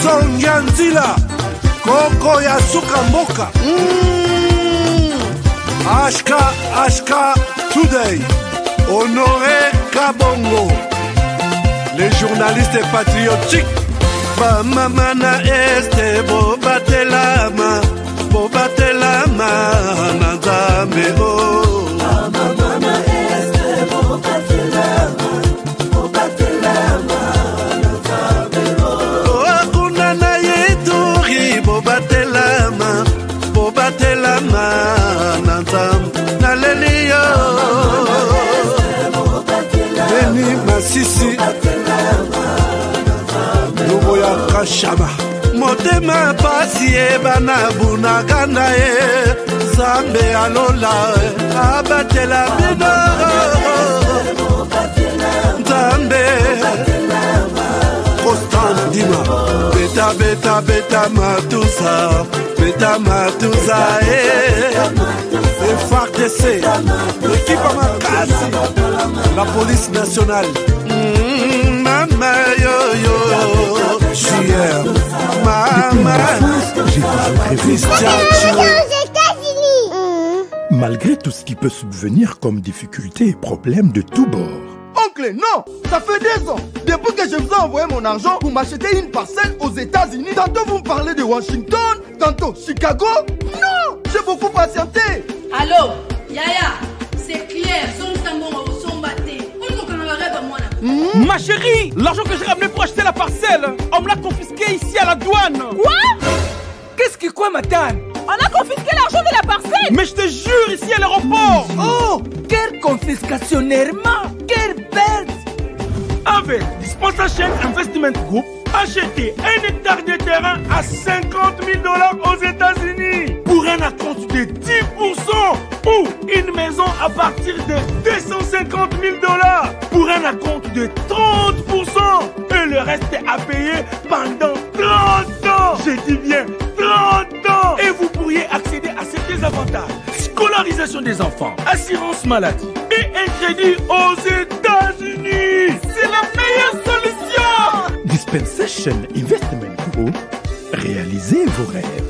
Songanzila Koko ya suka mboka Ashka Today Honoré Kabongo les journalistes patriotiques Bamamana este Bobatelama Nanzambe Bamamana este Bobatelama Nanzambe Akuna na yeturi Bobatelama Nanzambe Naleliyo Beni Masisi Lubo ya Kashama Motema pasi bana bunagana Zambe alola abatela bino Zambe Constant Dima Beta matusa FARDC L'équipe à Makasi La police nationale Mama yo Chier Mama Malgré tout ce qui peut subvenir comme difficultés et problèmes de tous bords. Oncle, non! Ça fait 2 ans! Depuis que je vous ai envoyé mon argent pour m'acheter une parcelle aux États-Unis, tantôt vous me parlez de Washington, tantôt Chicago. Non! J'ai beaucoup patienté! Allô? Yaya, c'est clair, Ma chérie, l'argent que j'ai ramené pour acheter la parcelle, on me l'a confisqué ici à la douane. Quoi? Qu'est-ce qui quoi, madame? On a confisqué l'argent de la parcelle. Mais je te jure, ici à l'aéroport. Oh, quelle confiscationnairement, quelle perte. Avec Sponsorship Investment Group, achetez 1 hectare de terrain à 50 000 $ aux États-Unis pour un acompte de 10% ou une maison à partir de 250 000 $ pour un acompte de 30% et le reste à payer pendant 30 ans. Je dis bien 30 ans. Et vous pourriez accéder à ces désavantages: scolarisation des enfants, assurance maladie et un crédit aux États-Unis. C'est la meilleure solution. Dispensation Investment Group, réalisez vos rêves.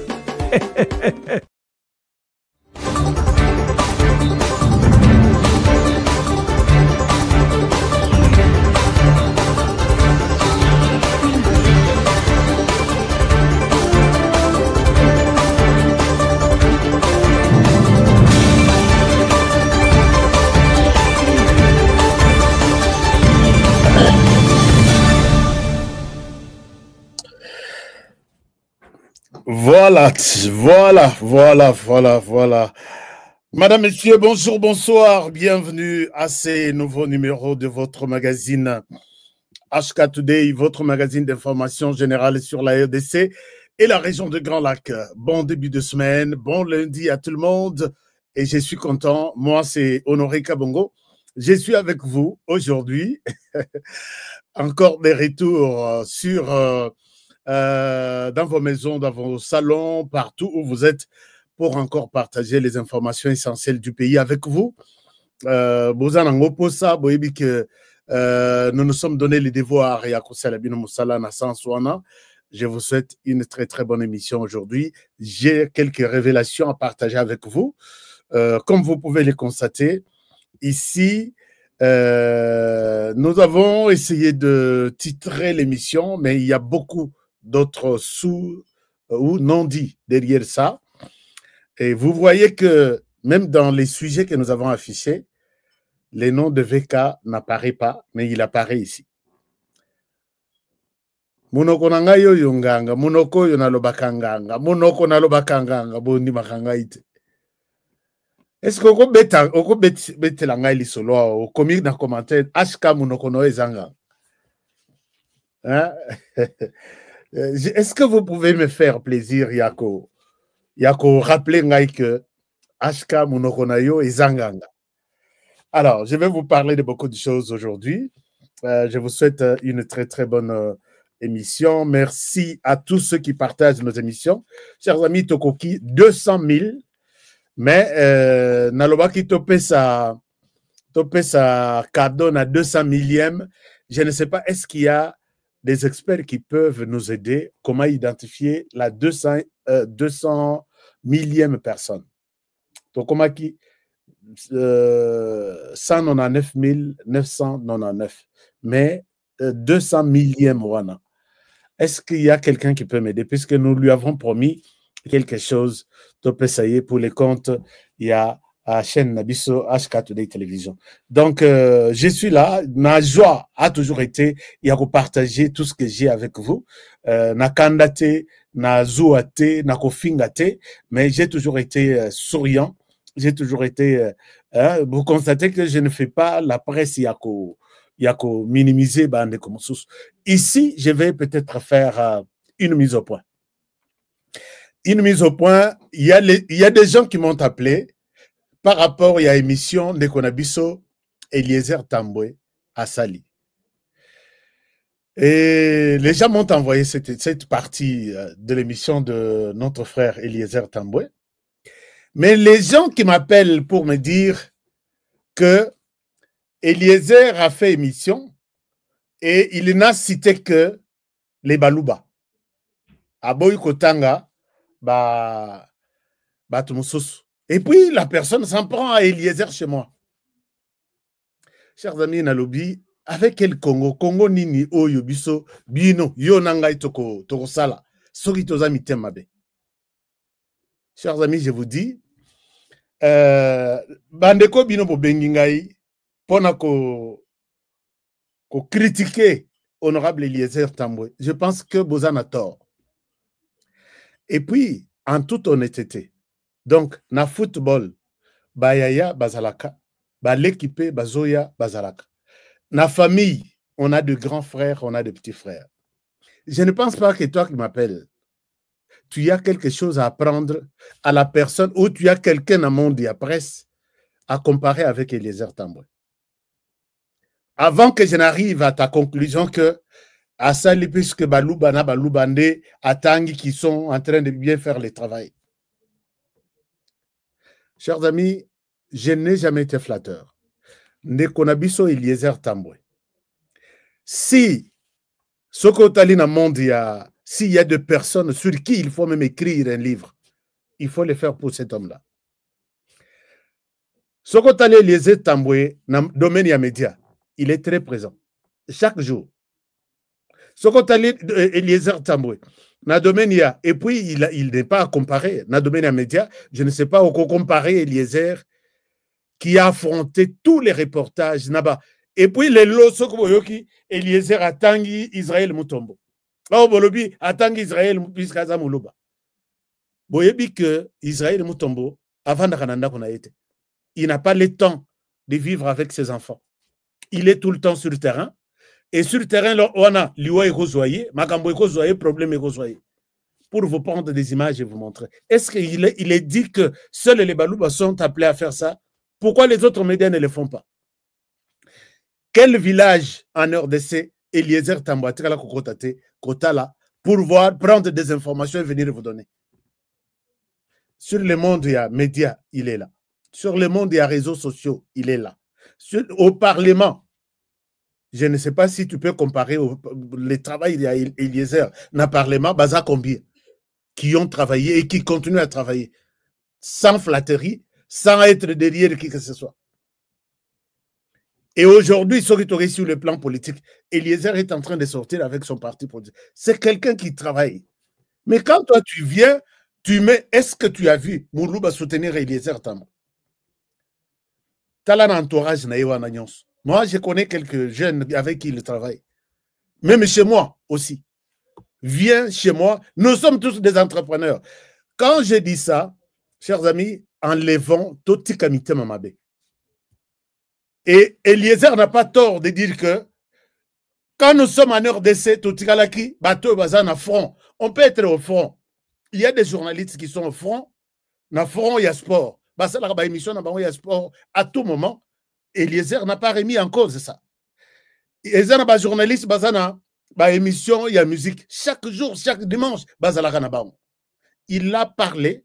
Voilà. Madame, Messieurs, bonjour, bonsoir. Bienvenue à ces nouveaux numéros de votre magazine HK Today, votre magazine d'information générale sur la RDC et la région de Grand Lac. Bon début de semaine, bon lundi à tout le monde et je suis content. Moi, c'est Honoré Kabongo. Je suis avec vous aujourd'hui. Encore des retours dans vos maisons, dans vos salons, partout où vous êtes, pour encore partager les informations essentielles du pays avec vous. Nous nous sommes donné les devoirs et je vous souhaite une très très bonne émission aujourd'hui. J'ai quelques révélations à partager avec vous. Comme vous pouvez les constater, ici, nous avons essayé de titrer l'émission, mais il y a beaucoup d'autres sous ou non-dits derrière ça. Et vous voyez que même dans les sujets que nous avons affichés, les noms de VK n'apparaît pas, mais il apparaît ici. Munoko nangayo yunganga, munoko yonalobakanganga, munoko nalobakanganga, bondi makangaite. Est-ce que oko bete langai lisolo au comique dans commentaire HK munoko no ezanga? Hein? Est-ce que vous pouvez me faire plaisir, Yako rappeler ngai que HK munoko nayo ezanganga? Alors, je vais vous parler de beaucoup de choses aujourd'hui. Je vous souhaite une très très bonne émission. Merci à tous ceux qui partagent nos émissions. Chers amis, Tokoki, 200 000. Mais Nalobaki topé sa cadeau à 200 millième. Je ne sais pas, est-ce qu'il y a des experts qui peuvent nous aider comment identifier la 200 millième personne. Donc, comment qui 199 999, mais 200 millième wana. Est-ce qu'il y a quelqu'un qui peut m'aider? Puisque nous lui avons promis quelque chose de Pessayer pour les comptes, il y a à chaîne Nabiso HK Today Télévision. Donc, je suis là. Ma joie a toujours été il y a partager tout ce que j'ai avec vous. Na kandate, na zouate, na kofingate, mais j'ai toujours été souriant. J'ai toujours été. Vous constatez que je ne fais pas la presse yako minimiser bande comme sous. Ici, je vais peut-être faire une mise au point. Une mise au point. Il y a des gens qui m'ont appelé par rapport à l'émission de Konabiso Eliezer Tambwe à Sali. Et les gens m'ont envoyé cette partie de l'émission de notre frère Eliezer Tambwe. Mais les gens qui m'appellent pour me dire que Eliezer a fait émission et il n'a cité que les Balouba. Aboy Kotanga, Tumususu. Et puis la personne s'en prend à Eliezer chez moi. Chers amis, Nalobi, avec quel Congo? Congo nini oyo biso bino yo nangai toko sala. Soki toza mitemabe. Chers amis, je vous dis, bandeko bino po bengingai pona ko critiquer honorable Eliezer Tambwe. Je pense que Bozan a tort. Et puis, en toute honnêteté, donc, na football, bayaya bazalaka, ba l'équipe bazoya bazalaka. Na famille, on a de grands frères, on a de petits frères. Je ne pense pas que toi qui m'appelles, tu as quelque chose à apprendre à la personne ou tu as quelqu'un dans le monde de la presse à comparer avec Eliezer Tambwe. Avant que je n'arrive à ta conclusion que à Sali, puisque Baloubana, Baloubande, Atangi qui sont en train de bien faire le travail. Chers amis, je n'ai jamais été flatteur. Nekonabiso Eliezer Tambwe. Si ce côté dans le monde, s'il y a des personnes sur qui il faut même écrire un livre, il faut le faire pour cet homme-là. Ce côté Eliezer Tambwe, dans le domaine des médias, il est très présent. Chaque jour. Ce côté Eliezer Tambwe, dans le domaine et puis il n'est pas à comparer. Dans le domaine des médias, je ne sais pas où comparer Eliezer qui a affronté tous les reportages là-bas. Et puis les lots, Eliezer a tangi Israël Mutombo. Bolobi a tangi Israël Piskaza Moulouba. Boyebi que Israël Mutombo, avant d'Akananda qu'on a été, il n'a pas le temps de vivre avec ses enfants. Il est tout le temps sur le terrain. Et sur le terrain, on a l'Iwa et Rosoyer, Makambo et Rosoyer, problème et Rosoyer. Pour vous prendre des images et vous montrer. Est-ce qu'il est dit que seuls les Balouba sont appelés à faire ça? Pourquoi les autres médias ne le font pas? Quel village en RDC Eliezer Tambwe Kotala pour prendre des informations et venir vous donner? Sur le monde, il y a médias, il est là. Sur le monde, il y a réseaux sociaux, il est là. Au Parlement, je ne sais pas si tu peux comparer le travail d'Eliezer dans le Parlement, Baza combien qui ont travaillé et qui continuent à travailler sans flatterie, sans être derrière qui que ce soit. Et aujourd'hui, sur le plan politique, Eliezer est en train de sortir avec son parti politique. C'est quelqu'un qui travaille. Mais quand toi tu viens, tu mets, est-ce que tu as vu Moulouba soutenir Eliezer Tambwe? Tu as l'entourage naïwa na nyonso. Moi, je connais quelques jeunes avec qui il travaille. Même chez moi aussi. Viens chez moi. Nous sommes tous des entrepreneurs. Quand je dis ça, chers amis, enlevons tout kamite mamabe. Et Eliezer n'a pas tort de dire que quand nous sommes en RDC, tout tikalaki, bateau bazan à front. On peut être au front. Il y a des journalistes qui sont au front. Na front, il y a sport. Basala ba émission na bango il y a sport à tout moment. Eliezer n'a pas remis en cause ça. Eliezer n'a pas journaliste, bazana, ba émission, il y a musique. Chaque jour, chaque dimanche, bazala kanabang. Il a parlé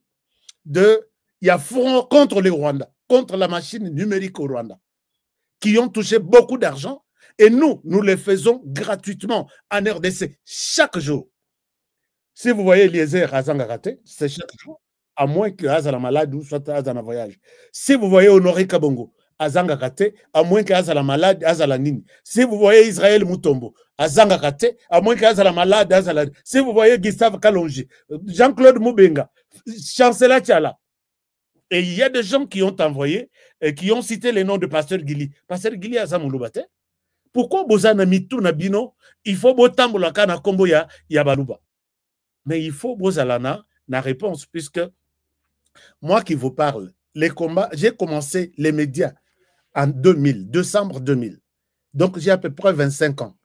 de, il y a front contre le Rwanda, contre la machine numérique au Rwanda, qui ont touché beaucoup d'argent. Et nous le faisons gratuitement en RDC chaque jour. Si vous voyez Eliezer Azanga raté, c'est chaque jour, à moins que Azala malade ou soit Azala voyage. Si vous voyez Honoré Kabongo, Azanga raté, à moins que Azala malade, Azala nini. Si vous voyez Israël Mutombo, Azanga raté, à moins que Azala malade, Azala. Si vous voyez Gustave Kalonji, Jean-Claude Moubenga, Chancela Tchala. Et il y a des gens qui ont envoyé, qui ont cité les noms de Pasteur Gili. Pasteur Gili Azamouloubate. Pourquoi Bozana Mitou Nabino, il faut Botambola Kana Kombo ya Baluba. Mais il faut Bozalana la réponse, puisque moi qui vous parle, les combats, j'ai commencé les médias en 2000, décembre 2000. Donc j'ai à peu près 25 ans.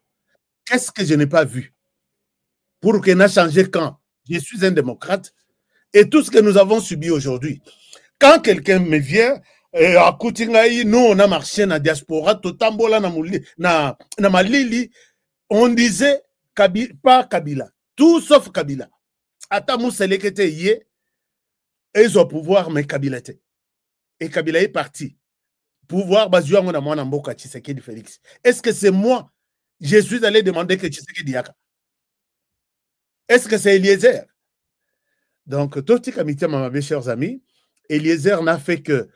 Qu'est-ce que je n'ai pas vu? Pour qu'il n'ait changé quand? Je suis un démocrate. Et tout ce que nous avons subi aujourd'hui, quand quelqu'un me vient, à Koutingaï, nous on a marché dans la diaspora, Totambola na Malili, on disait pas Kabila. Tout sauf Kabila. Ata Moussele qui était hier, ils ont pouvoir, mais Kabila était. Et Kabila est parti. Pouvoir, Bazouan, on a moins d'amboka Tshisekedi Félix. Est-ce que c'est moi, je suis allé demander que Tshisekedi Yaka? Est-ce que c'est Eliezer? Donc, Toti Kamité, mes chers amis, Eliezer n'a fait que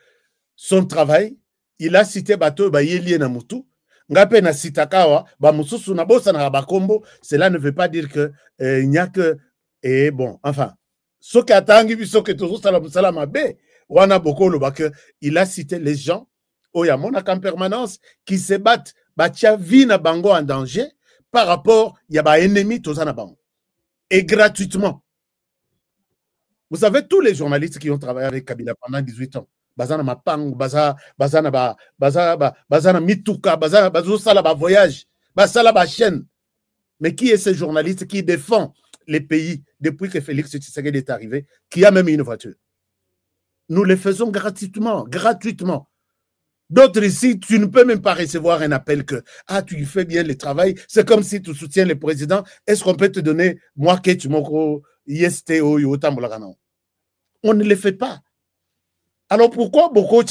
son travail. Il a cité Bato, Bayeli Namutu. Ngape na sitakawa ba mususu na bosa na bakombo, cela ne veut pas dire que il n'y a que et bon enfin ce qui atangi biso que tout ça la mabe wana bokolo ba que il a cité les gens au yamona en permanence qui se battent batia vie na bango en danger par rapport ya ba ennemi tout ça na bango et gratuitement. Vous savez tous les journalistes qui ont travaillé avec Kabila pendant 18 ans, Bazana Mapang, Bazana Mituka, Bazana voyage, Bazana chaîne. Mais qui est ce journaliste qui défend les pays depuis que Félix Tshisekedi est arrivé, qui a même une voiture? Nous le faisons gratuitement, gratuitement. D'autres ici, tu ne peux même pas recevoir un appel que tu fais bien le travail. C'est comme si tu soutiens le président. Est-ce qu'on peut te donner moi que tu m'oko ISTO yotambolagano? On ne le fait pas. Alors pourquoi beaucoup de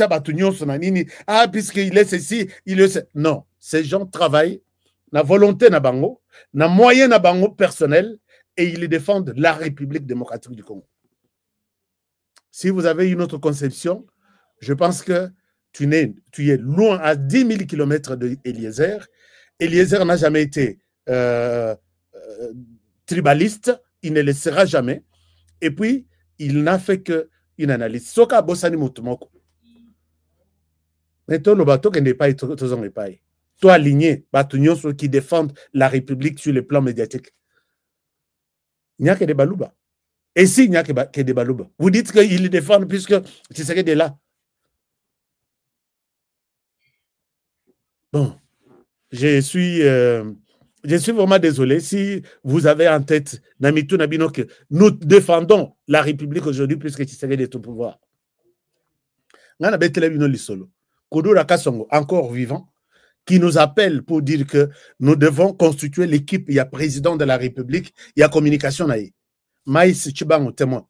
sonanini puisqu'il est ceci, il est non, ces gens travaillent na volonté na bango, na moyen na bango personnel et ils défendent la République démocratique du Congo. Si vous avez une autre conception, je pense que tu es loin à 10 000 km de Eliezer. Eliezer n'a jamais été tribaliste, il ne le sera jamais. Et puis, il n'a fait que une analyse. Soka Bossani Motomoko. Mais toi, le bateau qui n'est pas toi aligné, ceux qui défendent la République sur le plan médiatique. Il n'y a que des balouba. Et s'il n'y a que des balouba, vous dites qu'ils les défendent puisque tu sais que de là. Bon, je suis vraiment désolé si vous avez en tête, Namitou Nabino, que nous défendons la République aujourd'hui puisque tu sais de ton pouvoir. Kodora Kassongo, encore vivant, qui nous appelle pour dire que nous devons constituer l'équipe. Il y a président de la République, il y a communication. Maïs Chibang témoin.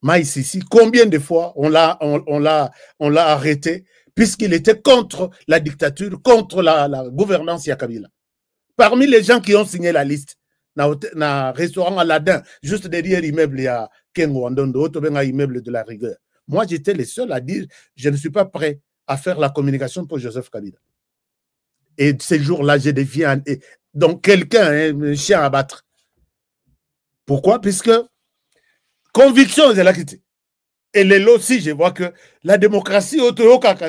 Maïs ici, combien de fois on l'a arrêté puisqu'il était contre la dictature, contre la gouvernance Yakabila. Parmi les gens qui ont signé la liste, dans le restaurant Aladin, juste derrière l'immeuble, il y a Kengo Andondo, immeuble de la rigueur. Moi, j'étais le seul à dire, je ne suis pas prêt à faire la communication pour Joseph Kabila. Et ces jours-là, j'ai dévié donc quelqu'un, un chien à battre. Pourquoi? Puisque conviction, c'est la quitté. Et les lots aussi, je vois que la démocratie,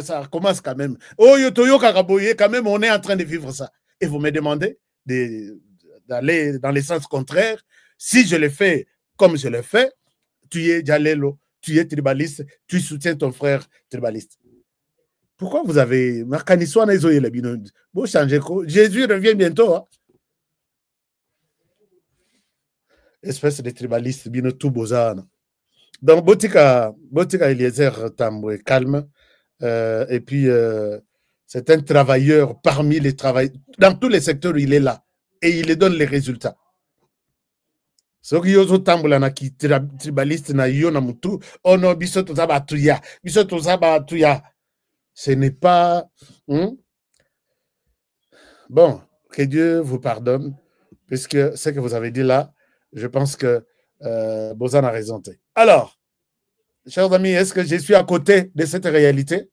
ça commence quand même. Quand même, on est en train de vivre ça. Et vous me demandez d'aller dans le sens contraire. Si je le fais comme je le fais, tu es Djalelo, tu es tribaliste, tu soutiens ton frère tribaliste. Pourquoi vous avez... Jésus revient bientôt. Hein? Espèce de tribaliste, bino tout bozana. Donc, Botika Eliezer Tamboué, calme. Et puis, c'est un travailleur parmi les travailleurs. Dans tous les secteurs, il est là. Et il donne les résultats. Ce qui est Tamboulana qui tribaliste na yo na mutu, oh non, bisoto zabatuya. Ce n'est pas. Bon, que Dieu vous pardonne, puisque ce que vous avez dit là, je pense que Bozan a raison. Alors, chers amis, est-ce que je suis à côté de cette réalité?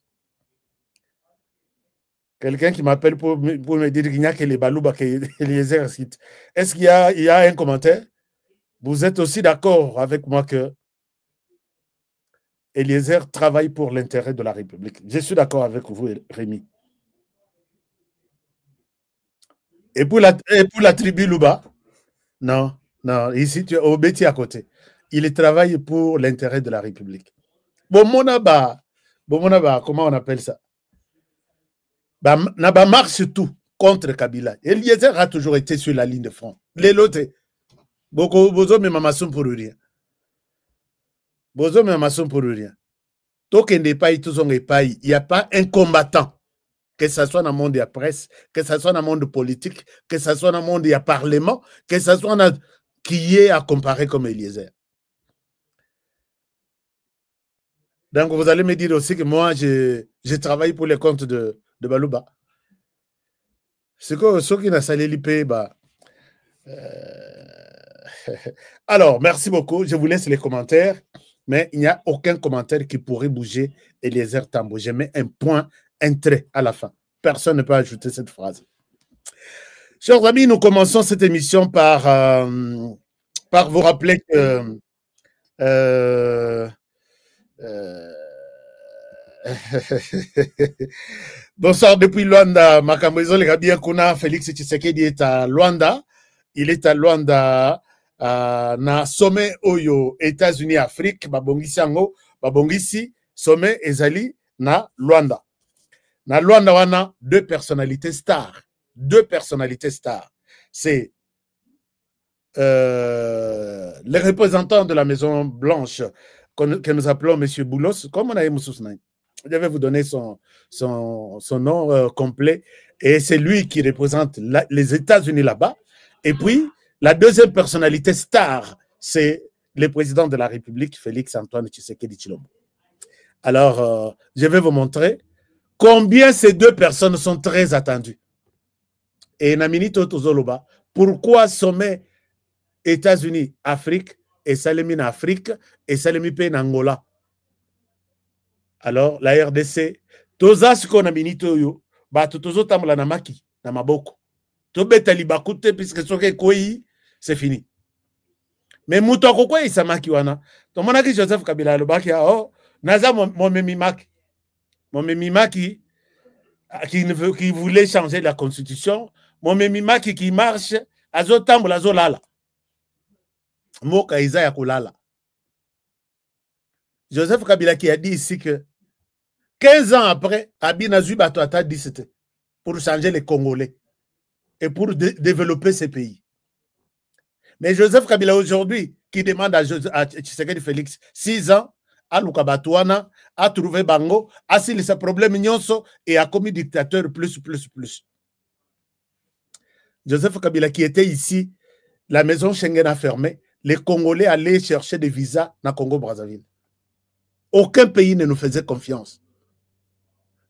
Quelqu'un qui m'appelle pour me dire qu'il n'y a que les Balouba qui les exercitent. Est-ce qu'il y a un commentaire? Vous êtes aussi d'accord avec moi que Eliezer travaille pour l'intérêt de la République? Je suis d'accord avec vous, Rémi. Et pour la tribu Louba? Non, non, ici tu es au Béti à côté. Il travaille pour l'intérêt de la République. Bon, monaba, comment on appelle ça? Naba marche tout contre Kabila. Eliezer a toujours été sur la ligne de front. Les lots, Bozo me mamasson pour rien. Bozo me mamasson pour rien. Tant qu'il n'est pas, il n'y a pas un combattant, que ce soit dans le monde de la presse, que ce soit dans le monde politique, que ce soit dans le monde du parlement, que ce soit dans qui est à comparer comme Eliezer. Donc vous allez me dire aussi que moi, je travaille pour les comptes de Balouba. C'est que ceux qui n'ont pas l'IP, alors, merci beaucoup. Je vous laisse les commentaires, mais il n'y a aucun commentaire qui pourrait bouger Eliezer Tambo. Je mets un point, un trait à la fin. Personne ne peut ajouter cette phrase. Chers amis, nous commençons cette émission par vous rappeler que bonsoir depuis Luanda. Makambozo le Rabia Kuna Félix Tshisekedi est à Luanda. Il est à Luanda na sommet Oyo États-Unis Afrique babongisi yango babongisi sommet ezali na Luanda. Na Luanda wana deux personnalités stars. C'est les représentants de la Maison Blanche que nous appelons M. Boulos, comme on a Moussousnaï. Je vais vous donner son nom complet. Et c'est lui qui représente les États-Unis là-bas. Et puis, la deuxième personnalité star, c'est le président de la République, Félix Antoine Tshisekedi Tshilombo. Alors, je vais vous montrer combien ces deux personnes sont très attendues. Et Namini Totozoloba, pourquoi sommet États-Unis, Afrique, et Salemi en Afrique, et Salemi en Angola? Alors, la RDC, toza siko na minito yo, ba tozo tamla na maki, na maboko. To beta libakute, puisque soke koi, c'est fini. Mais muto kokwe isamaki wana. To monaki Joseph Kabila lo baki oh, naza mon memimaki. Mon memimaki qui voulait changer la constitution, mon memimaki qui marche, azo tamla azo lala. Moka iza ya kulala. Joseph Kabila qui a dit ici que 15 ans après, Abina Zubato a dit c'était pour changer les Congolais et pour développer ces pays. Mais Joseph Kabila aujourd'hui, qui demande à Tshisekedi Félix 6 ans, à Lukabatouana, a trouvé Bango, a signé ses problèmes nyonso et a commis dictateur plus. Joseph Kabila qui était ici, la maison Schengen a fermé, les Congolais allaient chercher des visas dans Congo-Brazzaville. Aucun pays ne nous faisait confiance.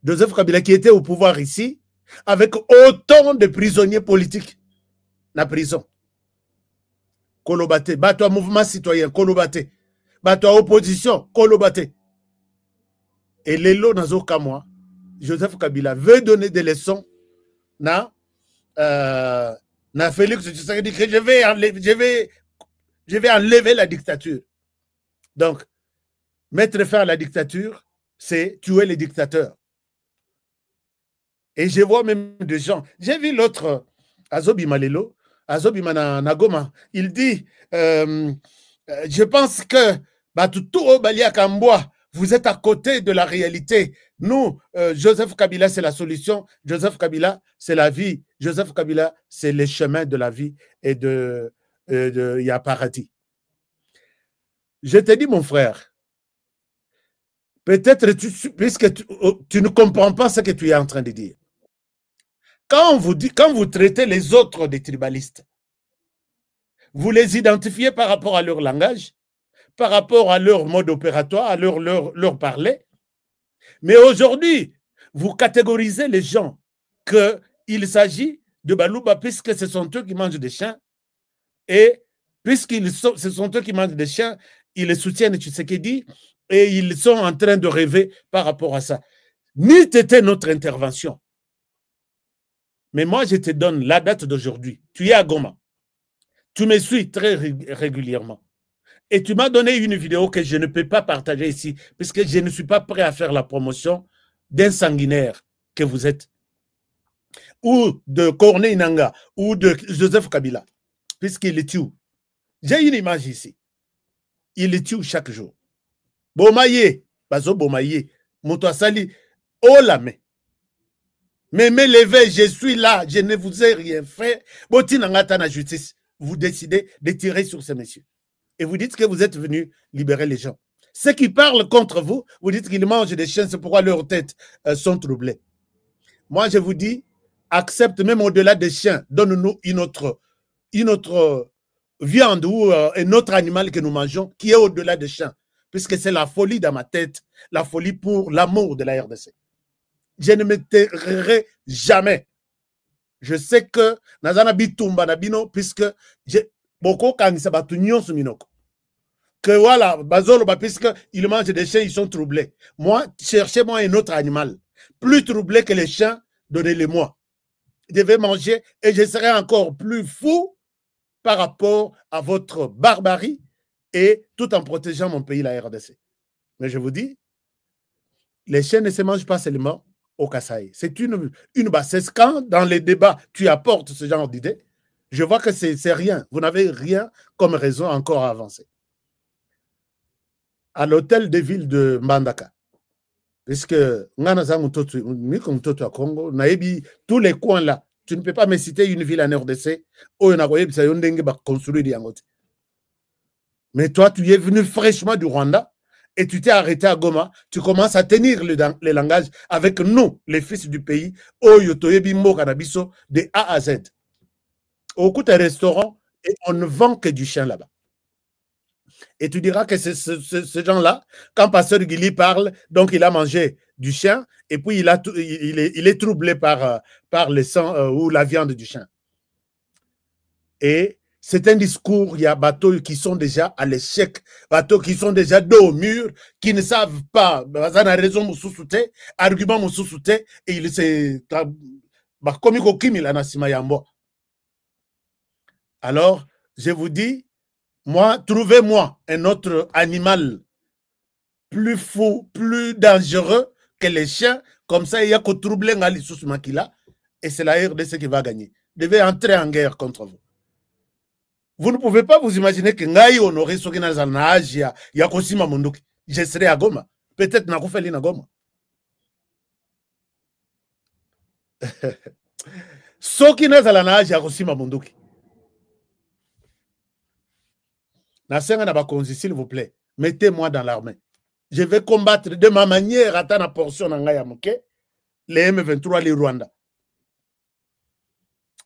Joseph Kabila qui était au pouvoir ici, avec autant de prisonniers politiques dans la prison. Kolobate, bateau mouvement citoyen, Kolobate, bateau opposition, Kolobate. Et Lelo Nazo Kamwa, Joseph Kabila veut donner des leçons na Félix Tshisekedi que je vais enlever la dictature. Donc, mettre fin à la dictature, c'est tuer les dictateurs. Et je vois même des gens. J'ai vu l'autre, Azobi Malelo, Azobi Nagoma, il dit, je pense que Batuto Balia Kamboa, vous êtes à côté de la réalité. Nous, Joseph Kabila, c'est la solution. Joseph Kabila, c'est la vie. Joseph Kabila, c'est les chemins de la vie et de Yaparati. Je te dis, mon frère, peut-être puisque tu ne comprends pas ce que tu es en train de dire. Quand vous traitez les autres des tribalistes, vous les identifiez par rapport à leur langage, par rapport à leur mode opératoire, à leur parler. Mais aujourd'hui, vous catégorisez les gens qu'il s'agit de Balouba, puisque ce sont eux qui mangent des chiens. Et ce sont eux qui mangent des chiens, ils les soutiennent Tshisekedi et ils sont en train de rêver par rapport à ça. Ni était notre intervention. Mais moi, je te donne la date d'aujourd'hui. Tu es à Goma. Tu me suis très régulièrement. Et tu m'as donné une vidéo que je ne peux pas partager ici, puisque je ne suis pas prêt à faire la promotion d'un sanguinaire que vous êtes, ou de Corneille Nangaa, ou de Joseph Kabila, puisqu'il les tue. J'ai une image ici. Il les tue chaque jour. Bomaye, Bazo Bomaye, Moutouassali, oh la main. Mais me levez, je suis là, je ne vous ai rien fait. Boti Nangata na justice, vous décidez de tirer sur ces messieurs. Et vous dites que vous êtes venus libérer les gens. Ceux qui parlent contre vous, vous dites qu'ils mangent des chiens, c'est pourquoi leurs têtes sont troublées. Moi, je vous dis, accepte même au-delà des chiens, donne-nous une autre viande ou un autre animal que nous mangeons qui est au-delà des chiens, puisque c'est la folie dans ma tête, la folie pour l'amour de la RDC. Je ne me tairai jamais. Je sais que Nazana Bitumba Nabino, puisque beaucoup quand ils se minoko. Que voilà, Bazolo, puisque ils mangent des chiens, ils sont troublés. Moi, cherchez-moi un autre animal, plus troublé que les chiens, donnez-les-moi. Je vais manger et je serai encore plus fou par rapport à votre barbarie et tout en protégeant mon pays, la RDC. Mais je vous dis, les chiens ne se mangent pas seulement au Kasaï. C'est une bassesse. Quand dans les débats, tu apportes ce genre d'idée, je vois que c'est rien. Vous n'avez rien comme raison encore à avancer. À l'hôtel de ville de Mbandaka, puisque tous les coins là, tu ne peux pas me citer une ville en RDC où on a construit. Mais toi, tu es venu fraîchement du Rwanda et tu t'es arrêté à Goma. Tu commences à tenir le langage avec nous, les fils du pays, de A à Z. Au coup, des restaurants et on ne vend que du chien là-bas. Et tu diras que c'est ce gens-là, quand Pasteur Guili parle, donc il a mangé du chien et puis il est troublé par le sang ou la viande du chien. Et c'est un discours, il y a bateaux qui sont déjà à l'échec, bateaux qui sont déjà dos au mur, qui ne savent pas, ça n'a raison, argument, et il s'est alors, je vous dis, moi, trouvez-moi un autre animal plus fou, plus dangereux que les chiens. Comme ça, il y a qu'au troubler Ngali Makila et c'est la RDC qui va gagner. Vous devez entrer en guerre contre vous. Vous ne pouvez pas vous imaginer que Ngai honoré Sokina Zanaj, il y a Kosima Munduki. Je serai à Goma. Peut-être Nakoufeli na Goma. Sokina Zanaj, il y a Kosima Munduki. S'il vous plaît, mettez-moi dans l'armée. Je vais combattre de ma manière à ta portion en Gayamuke, les M23, les Rwanda.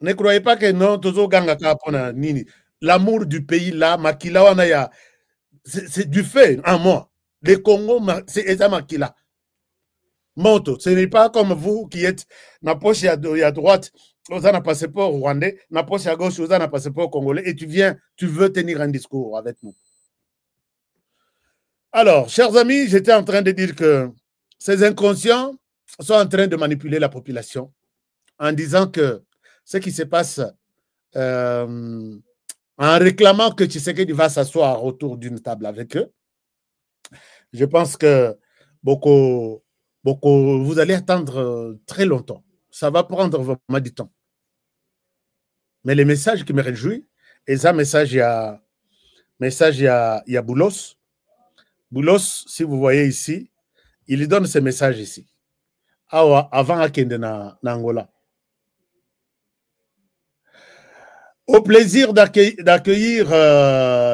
Ne croyez pas que non, Tozo Ganga Kapona Nini. L'amour du pays là, Makila Wanaya, c'est du fait en moi. Le Congo, c'est Eza Makila. Monto, ce n'est pas comme vous qui êtes na poche à droite. Vous avez un passeport rwandais, na poche à gauche, vous avez un passeport congolais, et tu veux tenir un discours avec nous. Alors, chers amis, j'étais en train de dire que ces inconscients sont en train de manipuler la population en disant que ce qui se passe en réclamant que Tshisekedi va s'asseoir autour d'une table avec eux, je pense que beaucoup, vous allez attendre très longtemps. Ça va prendre vraiment du temps. Mais les messages qui me réjouissent, et ça, message, il y a Boulos. Boulos, si vous voyez ici, il donne ce message ici. Avant Akende na Angola. Au plaisir d'accueillir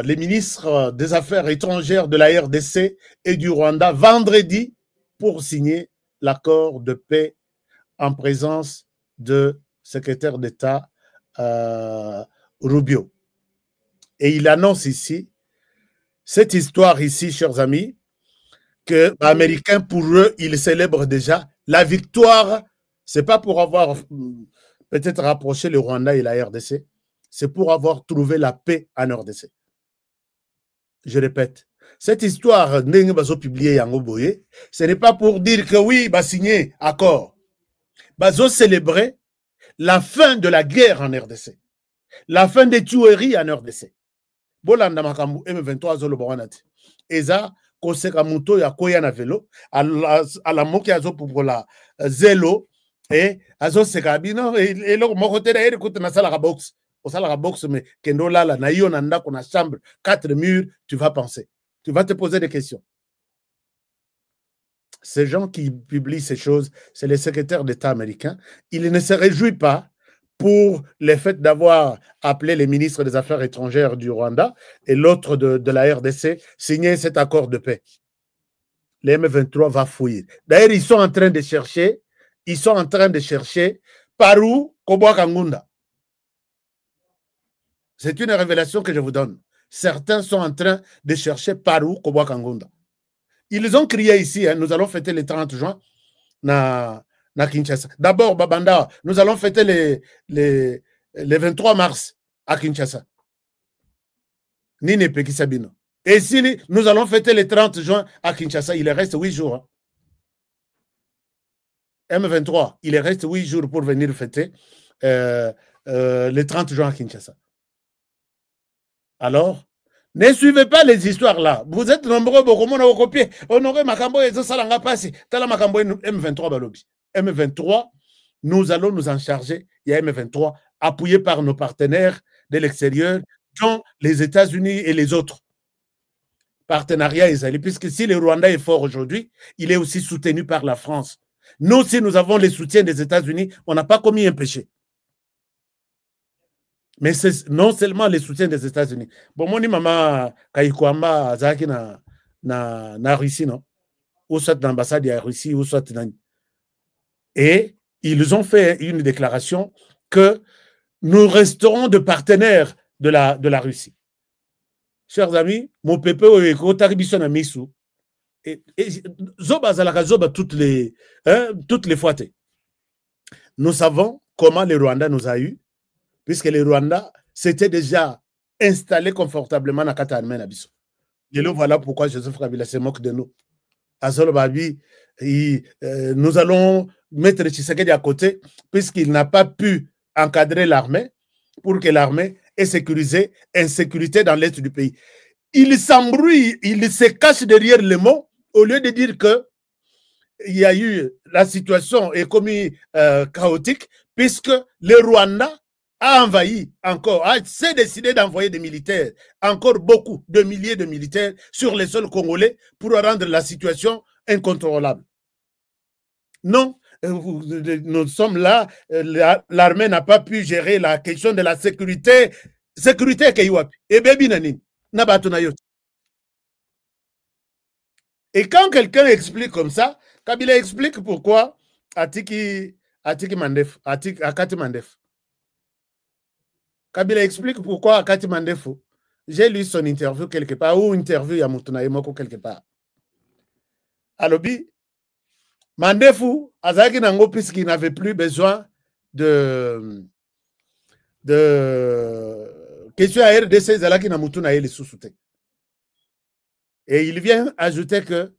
les ministres des Affaires étrangères de la RDC et du Rwanda vendredi pour signer l'accord de paix en présence de secrétaire d'État Rubio. Et il annonce ici, cette histoire ici, chers amis, que les Américains, pour eux, ils célèbrent déjà la victoire. Ce n'est pas pour avoir peut-être rapprocher le Rwanda et la RDC, c'est pour avoir trouvé la paix en RDC. Je répète, cette histoire, ce n'est pas pour dire que oui, bah signer accord. Bazo célébrer la fin de la guerre en RDC, la fin des tueries en RDC. Bolanda makambu M23 zolo bawanati. Eza koseka muto ya koya na velo ala moki azo pour la zelo et azo seka bino et lo moko tera ere kutu na sala box. Au sala box mais kendo lala na yo na ndako na chambre 4 murs, tu vas penser. Tu vas te poser des questions. Ces gens qui publient ces choses, c'est les secrétaires d'État américains. Ils ne se réjouissent pas pour le fait d'avoir appelé les ministres des Affaires étrangères du Rwanda et l'autre de la RDC signer cet accord de paix. Les M23 va fouiller. D'ailleurs, ils sont en train de chercher, par où Kobwa Kangunda. C'est une révélation que je vous donne. Certains sont en train de chercher par où Kobwa Kangunda. Ils ont crié ici, hein, nous allons fêter le 30 juin na Kinshasa. D'abord, Babanda, nous allons fêter le 23 mars à Kinshasa. Nine Pekisabino. Et si nous allons fêter le 30 juin à Kinshasa, il reste 8 jours. Hein. M23, il reste 8 jours pour venir fêter le 30 juin à Kinshasa. Alors, ne suivez pas les histoires là. Vous êtes nombreux, beaucoup de gens copier. Honoré Makambo et Zosalanga Passi. Tala Makambo M23 Balobi. M23, nous allons nous en charger. Il y a M23 appuyé par nos partenaires de l'extérieur, dont les États-Unis et les autres. Partenariat israélien. Puisque si le Rwanda est fort aujourd'hui, il est aussi soutenu par la France. Nous, si nous avons le soutien des États-Unis, on n'a pas commis un péché. Mais c'est non seulement le soutien des États-Unis. Bon, mon maman Kaïkwamba Zaki na Russie, non? Ou soit dans l'ambassade de la Russie, ou soit dans... Et ils ont fait une déclaration que nous resterons de partenaires de la Russie. Chers amis, mon pépé au Taribison à Missou, et Zoba Zalaka Zoba toutes les fois. Nous savons comment le Rwanda nous a eu, puisque le Rwanda s'était déjà installé confortablement dans Katarmen Abisso. Et là, voilà pourquoi Joseph Kabila se moque de nous. Azol Babi, nous allons mettre Tshisekedi à côté, puisqu'il n'a pas pu encadrer l'armée pour que l'armée ait sécurisé insécurité dans l'est du pays. Il s'embrouille, il se cache derrière les mots, au lieu de dire que il y a eu, la situation est comme chaotique, puisque le Rwanda a envahi encore, s'est décidé d'envoyer des militaires, encore beaucoup de milliers de militaires sur les sols congolais pour rendre la situation incontrôlable. Non, nous sommes là, l'armée n'a pas pu gérer la question de la sécurité. Sécurité Kayuapi. Et baby Nanin, Nabatunayot. Et quand quelqu'un explique comme ça, Kabila explique pourquoi Akati Mandef. Kabila explique pourquoi Akati Mandefo. J'ai lu son interview quelque part, ou interview Yamutuna Moko quelque part. Alobi, Mandefo, Azaki Nango, puisqu'il n'avait plus besoin de question à RDC, Zalaki Namutuna et les sous-soutés. Et il vient ajouter que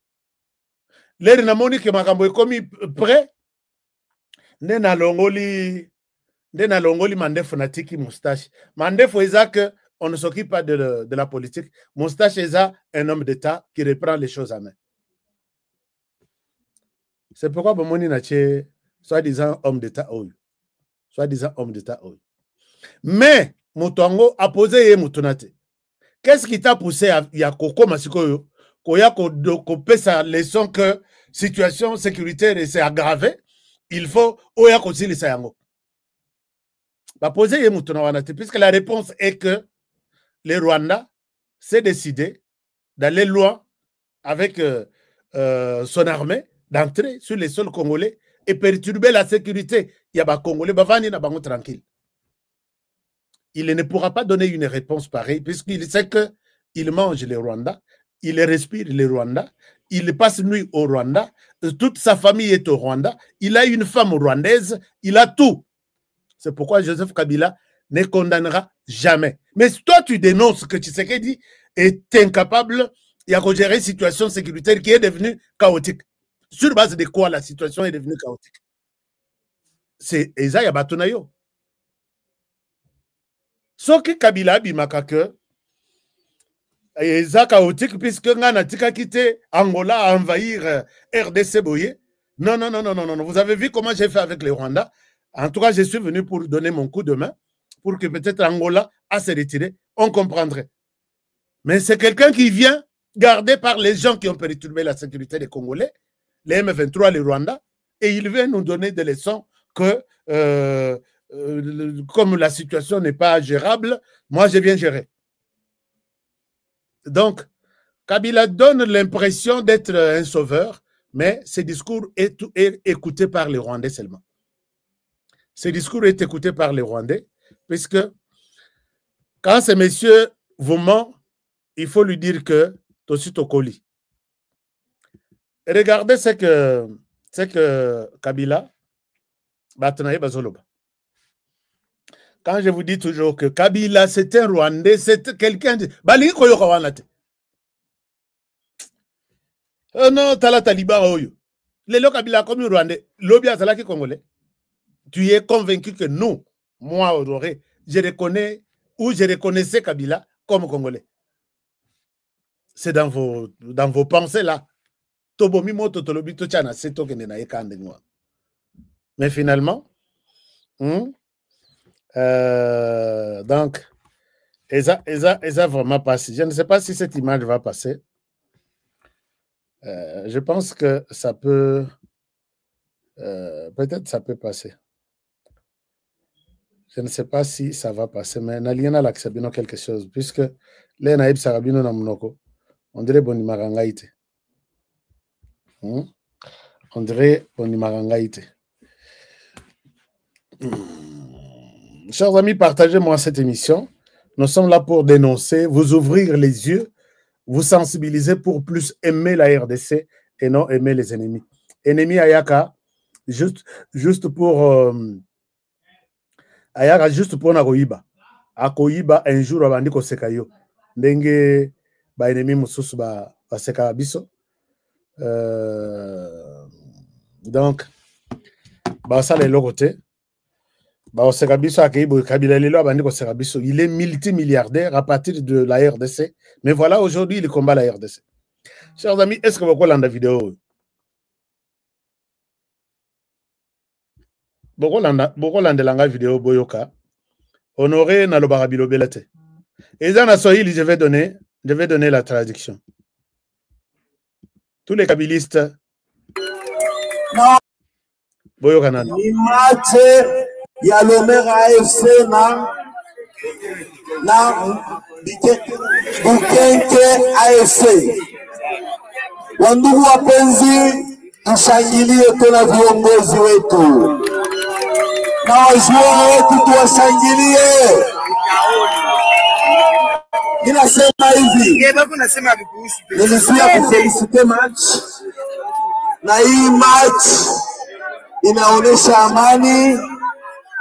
l'air namoni que Makambo est commis prêt, Nena Longoli Mandefo Natiki moustache. Mandefo Eza que on ne s'occupe pas de la politique. Moustache Eza, un homme d'État qui reprend les choses à main. C'est pourquoi Bomoni Nache, soi-disant homme d'État, soi-disant homme d'État. Mais Moutongo a posé Moutonate. Qu'est-ce qui t'a poussé à Yakoko Masikoyo, Koya Kope sa leçon que situation sécuritaire s'est aggravée, il faut Oya Kosili Sayango. Va poser Moutonawanaté, puisque la réponse est que le Rwanda s'est décidé d'aller loin avec son armée, d'entrer sur les sols congolais et perturber la sécurité. Il y a des Congolais, tranquille. Il ne pourra pas donner une réponse pareille, puisqu'il sait qu'il mange les Rwandais, il respire les Rwandais, il passe nuit au Rwanda, toute sa famille est au Rwanda, il a une femme rwandaise, il a tout. C'est pourquoi Joseph Kabila ne condamnera jamais. Mais toi, tu dénonces que Tshisekedi est incapable de gérer une situation sécuritaire qui est devenue chaotique. Sur base de quoi la situation est devenue chaotique? C'est Eza Yabatonayo. Sauf que Kabila bimaka que Eza chaotique puisque Ngana Tika quitté Angola à envahir RDC Boye. Non, non, non, non, non, non. Vous avez vu comment j'ai fait avec les Rwandais. En tout cas, je suis venu pour donner mon coup de main pour que peut-être Angola a se retiré. On comprendrait. Mais c'est quelqu'un qui vient gardé par les gens qui ont perturbé la sécurité des Congolais, les M23, les Rwandais, et il vient nous donner des leçons que comme la situation n'est pas gérable, moi je viens gérer. Donc, Kabila donne l'impression d'être un sauveur, mais ce discours est écouté par les Rwandais seulement. Ce discours est écouté par les Rwandais, puisque quand ce monsieur vous ment, il faut lui dire que Tossi Tokoli. Regardez ce que Kabila, quand je vous dis toujours que Kabila, c'est un Rwandais, c'est quelqu'un de... Oh non, Tala Taliban Oyo. Le Kabila comme Rwandais, l'Obia Salaki Congolais. Tu es convaincu que nous, moi, Auroré, je reconnais ou je reconnaissais Kabila comme Congolais. C'est dans vos pensées là. Mais finalement, donc, Eza vraiment passé. Je ne sais pas si cette image va passer. Je pense que ça peut... peut-être ça peut passer. Je ne sais pas si ça va passer, mais Naliana Laksabino quelque chose, puisque les Naïb Sarabino Namunoko, on dirait Bonimarangaïte. On dirait Bonimarangaïte. Chers amis, partagez-moi cette émission. Nous sommes là pour dénoncer, vous ouvrir les yeux, vous sensibiliser pour plus aimer la RDC et non aimer les ennemis. Ennemis Ayaka, juste pour... Ayaka juste pour Nakoyiba. Akoyiba un jour abandi ko sekayo. Ndenge ba ennemi mususu ba seka biso. Donc ba ça les locoté. Ba seka biso akibo Kabila lelo abandi ko seka biso. Il est multimilliardaire à partir de la RDC. Mais voilà, aujourd'hui, il combat la RDC. Chers amis, est-ce que vous voyez la vidéo? Beaucoup de vidéo boyoka honoré na lobarabilo belate et dans la Swahili je vais donner la traduction. Tous les kabilistes boyoka nana ni match ya Lomera AFC na Bukenke AFC. Wandugu wapenzi, tushangilie tena viongozi wetu na wajuoni wetu, tuwashangilie. Ninasema hivi, nilisikia kufelicite match, na hii match inaonyesha amani,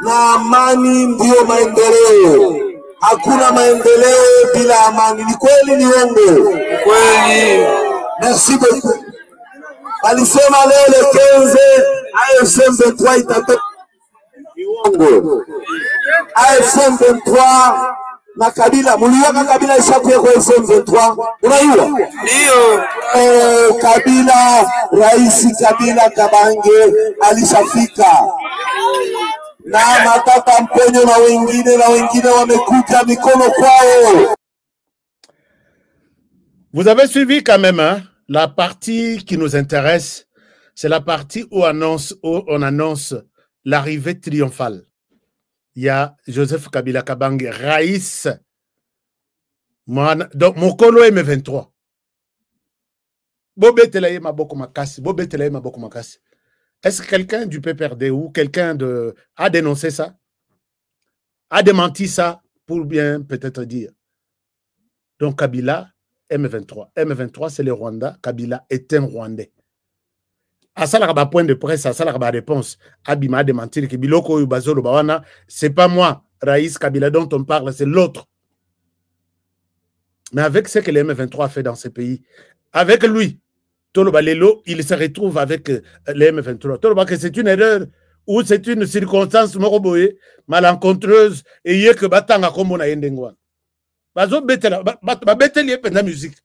na amani ndiyo maendeleo. Hakuna maendeleo bila amani. Ni kweli, ni uongo? Kweli. Merci beaucoup. Alisema leo le 15 AFC M23 itatoka. AFC M23 na Kabila, muliwaka Kabila ishakuya kwa AFC M23. Unajua? Ndio. Kabila, Rais Kabila Kabange alishafika. Na Matata Mponyo na wengine wamekuja mikono kwao. Vous avez suivi quand même, hein? La partie qui nous intéresse, c'est la partie où on annonce l'arrivée triomphale. Il y a Joseph Kabila Kabange, Raïs, donc Mokolo M23. Bobetelaye Maboko Makasi, Bobetelaye Maboko Makasi. Est-ce que quelqu'un du PPRD ou quelqu'un a dénoncé ça? A démenti ça pour bien peut-être dire? Donc Kabila, M23. M23, c'est le Rwanda. Kabila est un Rwandais. asalaka ba point de presse, asalaka ba réponse, abima de mentir que biloko bazolo bawana, c'est pas moi, Raïs Kabila dont on parle, c'est l'autre. Mais avec ce que le M23 a fait dans ce pays, avec lui, Toloba Lelo, il se retrouve avec le M23. Toloba que c'est une erreur ou c'est une circonstance moroboye, malencontreuse, et yé que batanga comme on a yendengwan. Bazo betela, beteli penda musique.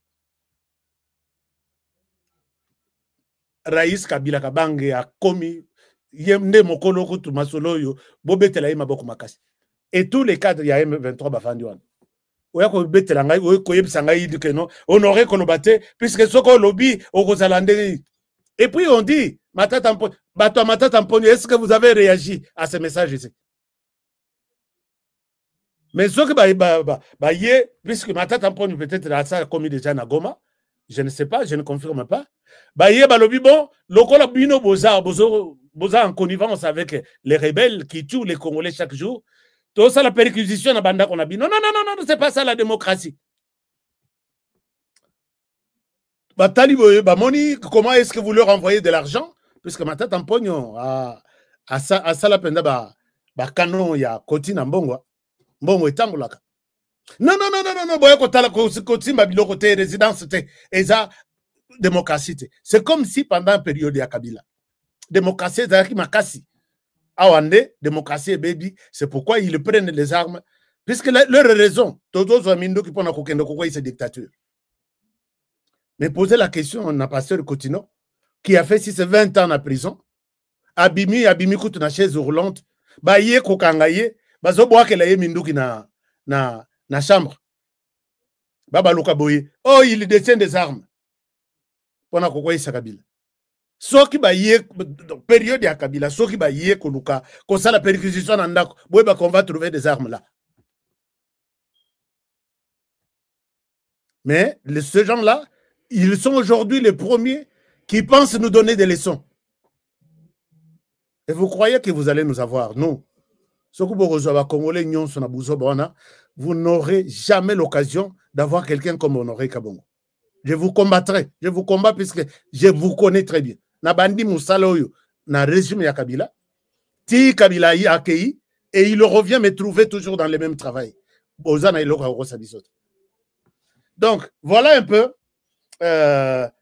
Raïs Kabila Kabange a commis yemne mokolo kutu masoloyo, bobetela yema boko makasi. Et tous les cadres, il y a M23 bafandiwan. Oya ko betela ngai, oya ko yebisa ngai di que non, honoré kolobate, puisque soko lobby au Rosalande. Et puis on dit, Matata Mponi, est-ce que vous avez réagi à ce message ici? Mais ce que puisque Matata Mponi peut-être a commis déjà na Goma, je ne sais pas, je ne confirme pas. Balobi bon, lokola bino boza en connivence avec les rebelles qui tuent les Congolais chaque jour. Tout ça la perquisition na banda qu'on a dit. Non, c'est pas ça la démocratie. Moni, comment est-ce que vous leur envoyez de l'argent? Puisque Matata Mponi a ça la penda canon ya koti na mbongo etangolaka. Non, boya kotala kotimba biloko te résidence te eza démocratie. C'est comme si pendant une période ya Kabila, démocratie ezalaki makasi. Awande, démocratie baby, c'est pourquoi ils prennent les armes. Puisque leur raison, tous amindo qui prennent pourquoi c'est dictature. Mais poser la question à pasteur Cotino, qui a fait 20 ans en prison, abimi koute na chaise roulante, baye kokangaye, bazo boa ke la ye minduki na chambre. Baba Luka Boye, oh il détient des armes. Pona kokwa isa Kabila. Soki baye période ya Kabila, soki baye koluka, comme ça la perquisition en ndako, boye ba qu'on va trouver des armes là. Mais ces gens-là, ils sont aujourd'hui les premiers qui pensent nous donner des leçons. Et vous croyez que vous allez nous avoir? Non. Vous n'aurez jamais l'occasion d'avoir quelqu'un comme Honoré Kabongo. Je vous combattrai. Je vous combats puisque je vous connais très bien. Nabandi Moussaloyo, na régime ya Kabila. Ti Kabila y accueilli et il revient me trouver toujours dans le même travail. Donc, voilà un peu.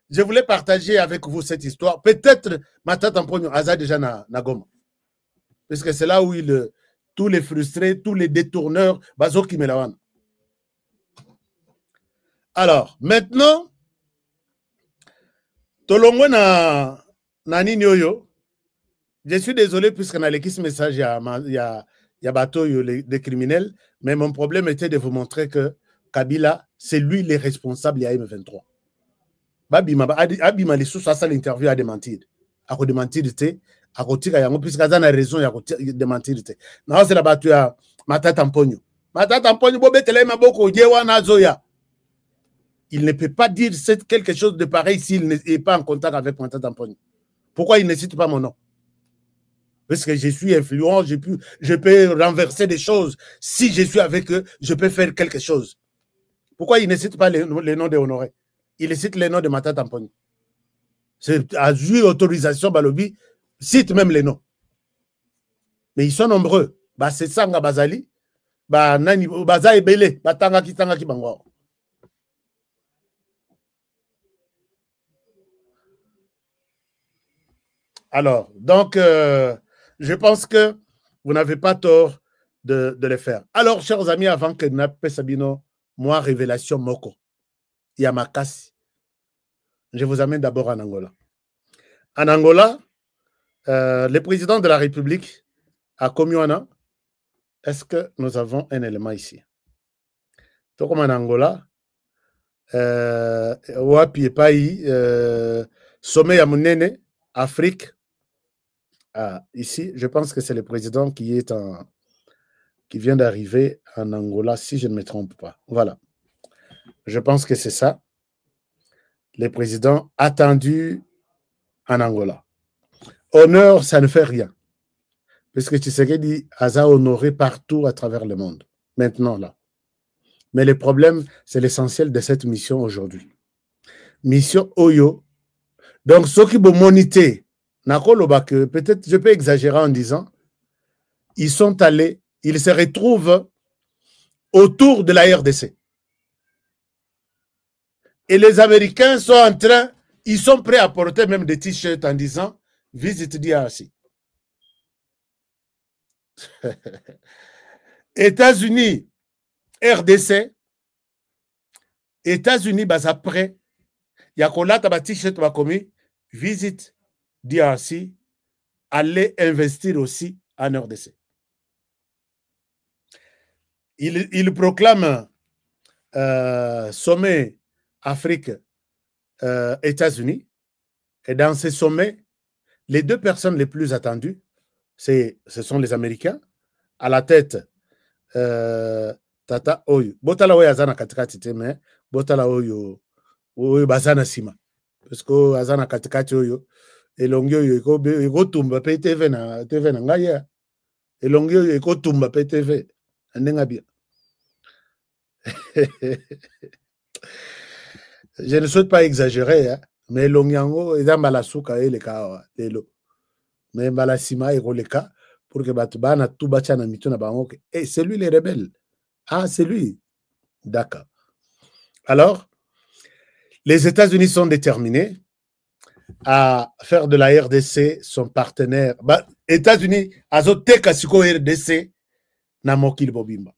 Je voulais partager avec vous cette histoire. Peut-être Matata Mponi Aza déjà na Goma. Parce que c'est là où tous les frustrés, tous les détourneurs, Bazo Kimelawan. Alors, maintenant, Tolongwe na Nini Oyo. Je suis désolé puisqu'on a l'écrit ce message, il y a bateau, des criminels, mais mon problème était de vous montrer que Kabila, c'est lui le responsable de M23. Abima les sous ça l'interview a démenti. A démenti a kotika yango puisque azana raison ya démentir. Non c'est la bateau à Matata Mponi. Matata Mponi bobetele maboko jewa na zoya. Il ne peut pas dire quelque chose de pareil s'il n'est pas en contact avec Matata Mponi. Pourquoi il ne cite pas mon nom? Parce que je suis influent, je peux renverser des choses. Si je suis avec eux, je peux faire quelque chose. Pourquoi il ne cite pas les noms de Honoré? Il cite les noms de Matata Mponi. C'est à jouer autorisation, Balobi, cite même les noms. Mais ils sont nombreux. C'est Sanga Bazali, Nani Baza Ebele, Tanga ki Bangwa. Alors, donc, je pense que vous n'avez pas tort de le faire. Alors, chers amis, avant que Napé Sabino, moi, révélation Moko, Yamakasi, je vous amène d'abord en Angola. En Angola, le président de la République a commis un an. Est-ce que nous avons un élément ici? Donc, comme en Angola, Wapi et Paï, sommet à Mounene, Afrique. Ici, je pense que c'est le président qui vient d'arriver en Angola, si je ne me trompe pas. Voilà. Je pense que c'est ça. Le président attendu en Angola. Honneur, ça ne fait rien. Parce que Tshisekedi a honoré partout à travers le monde. Maintenant, là. Mais le problème, c'est l'essentiel de cette mission aujourd'hui. Mission Oyo. Donc, ceux qui vont moniter peut-être je peux exagérer en disant, ils sont allés, ils se retrouvent autour de la RDC. Et les Américains sont en train, ils sont prêts à porter même des t-shirts en disant, visite DRC. États-Unis, RDC, États-Unis, après, il y a qu'on a un t-shirt commis, visite DRC, aller investir aussi en RDC. Il proclame sommet Afrique États-Unis, et dans ces sommets, les deux personnes les plus attendues, ce sont les Américains, à la tête Tata Oyo. Botala Oyo azana katikati te, mais Botala Oyo bazana sima. Parce que azana katikati Oyo, elongi Oyo eko tumba pe TV na ngaya. Elongi Oyo eko tumba pe TV. Andenga bien. Je ne souhaite pas exagérer, hein, mais elongi yango eza mbala suka eleka lelo. Mais mbala sima eko leka. Pour que Batubana tout bachana mituna bangoke. Et c'est lui les rebelles. Ah, c'est lui. D'accord. Alors, les États-Unis sont déterminés à faire de la RDC son partenaire. États-Unis, azote kasiko RDC na mokil bobimba.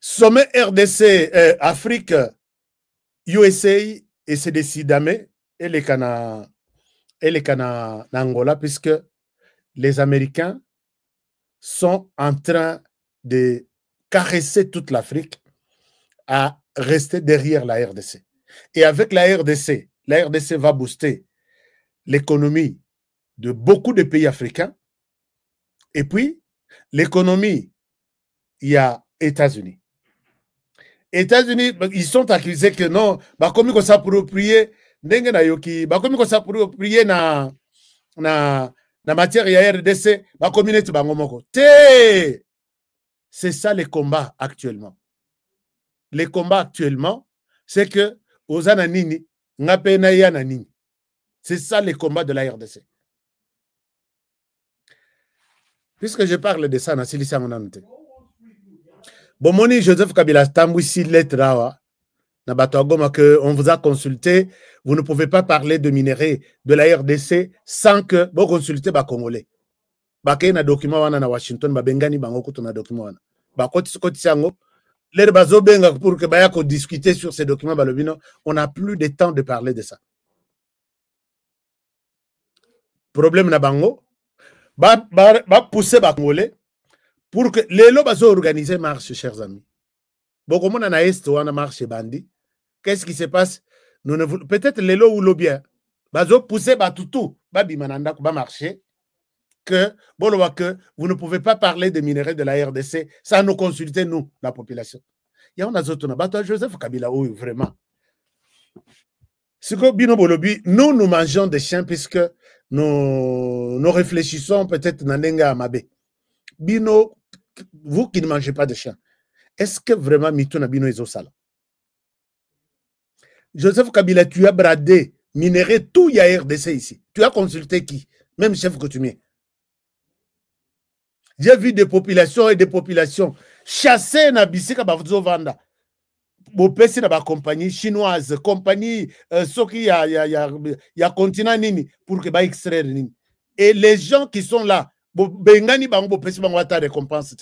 Sommet RDC Afrique USA et c'est décidé et les Cana Angola puisque les Américains sont en train de caresser toute l'Afrique à rester derrière la RDC. Et avec la RDC va booster l'économie de beaucoup de pays africains. Et puis, l'économie, il y a États-Unis. États-Unis, ils sont accusés que non, comme ils s'approprient, comme ils s'approprient na matière ya RDC, la communauté bangomoko. C'est ça les combats actuellement. Les combats actuellement, c'est que Ozana Nini, Ngapena Yana Nini. C'est ça les combats de la RDC. Puisque je parle de ça, Nassilissa Monante. Bomoni Joseph Kabila Tambouissi Letrawa, Nabatogoma, que on vous a consulté, vous ne pouvez pas parler de minerais de la RDC sans que vous consultez les Congolais. Bakay na document wana na Washington, Bengani bango kuto na document wana. Koti sango, les bazo benga pour que baya ko discuter sur ces documents balobino, on n'a plus de temps de parler de ça. Problème na bango, ba pousser ba Congolais pour que les lo bazo organiser marche, chers amis. Bon, comme on a est wana marche bandi, qu'est-ce qui se passe? Peut-être les lo ou lo bien, bazo pousser ba toutou, ba bimananda ko ba marcher. Que vous ne pouvez pas parler des minéraux de la RDC sans nous consulter, nous, la population. Il y a un autre Joseph Kabila, oui, vraiment. Nous mangeons des chiens puisque nous réfléchissons peut-être dans Nenga Amabe. Bino, vous qui ne mangez pas de chiens, est-ce que vraiment Mituna Bino est au sale? Joseph Kabila, tu as bradé, minéré tout, il y a RDC ici. Tu as consulté qui? Même chef coutumier. J'ai vu des populations et des populations chasser na bisika bavuzo vanda. Bopesi na ba compagnie chinoise, compagnie soki ya continent nini pour que ba extraire nini. Et les gens qui sont là, bengani bango bopesi bango ata récompense.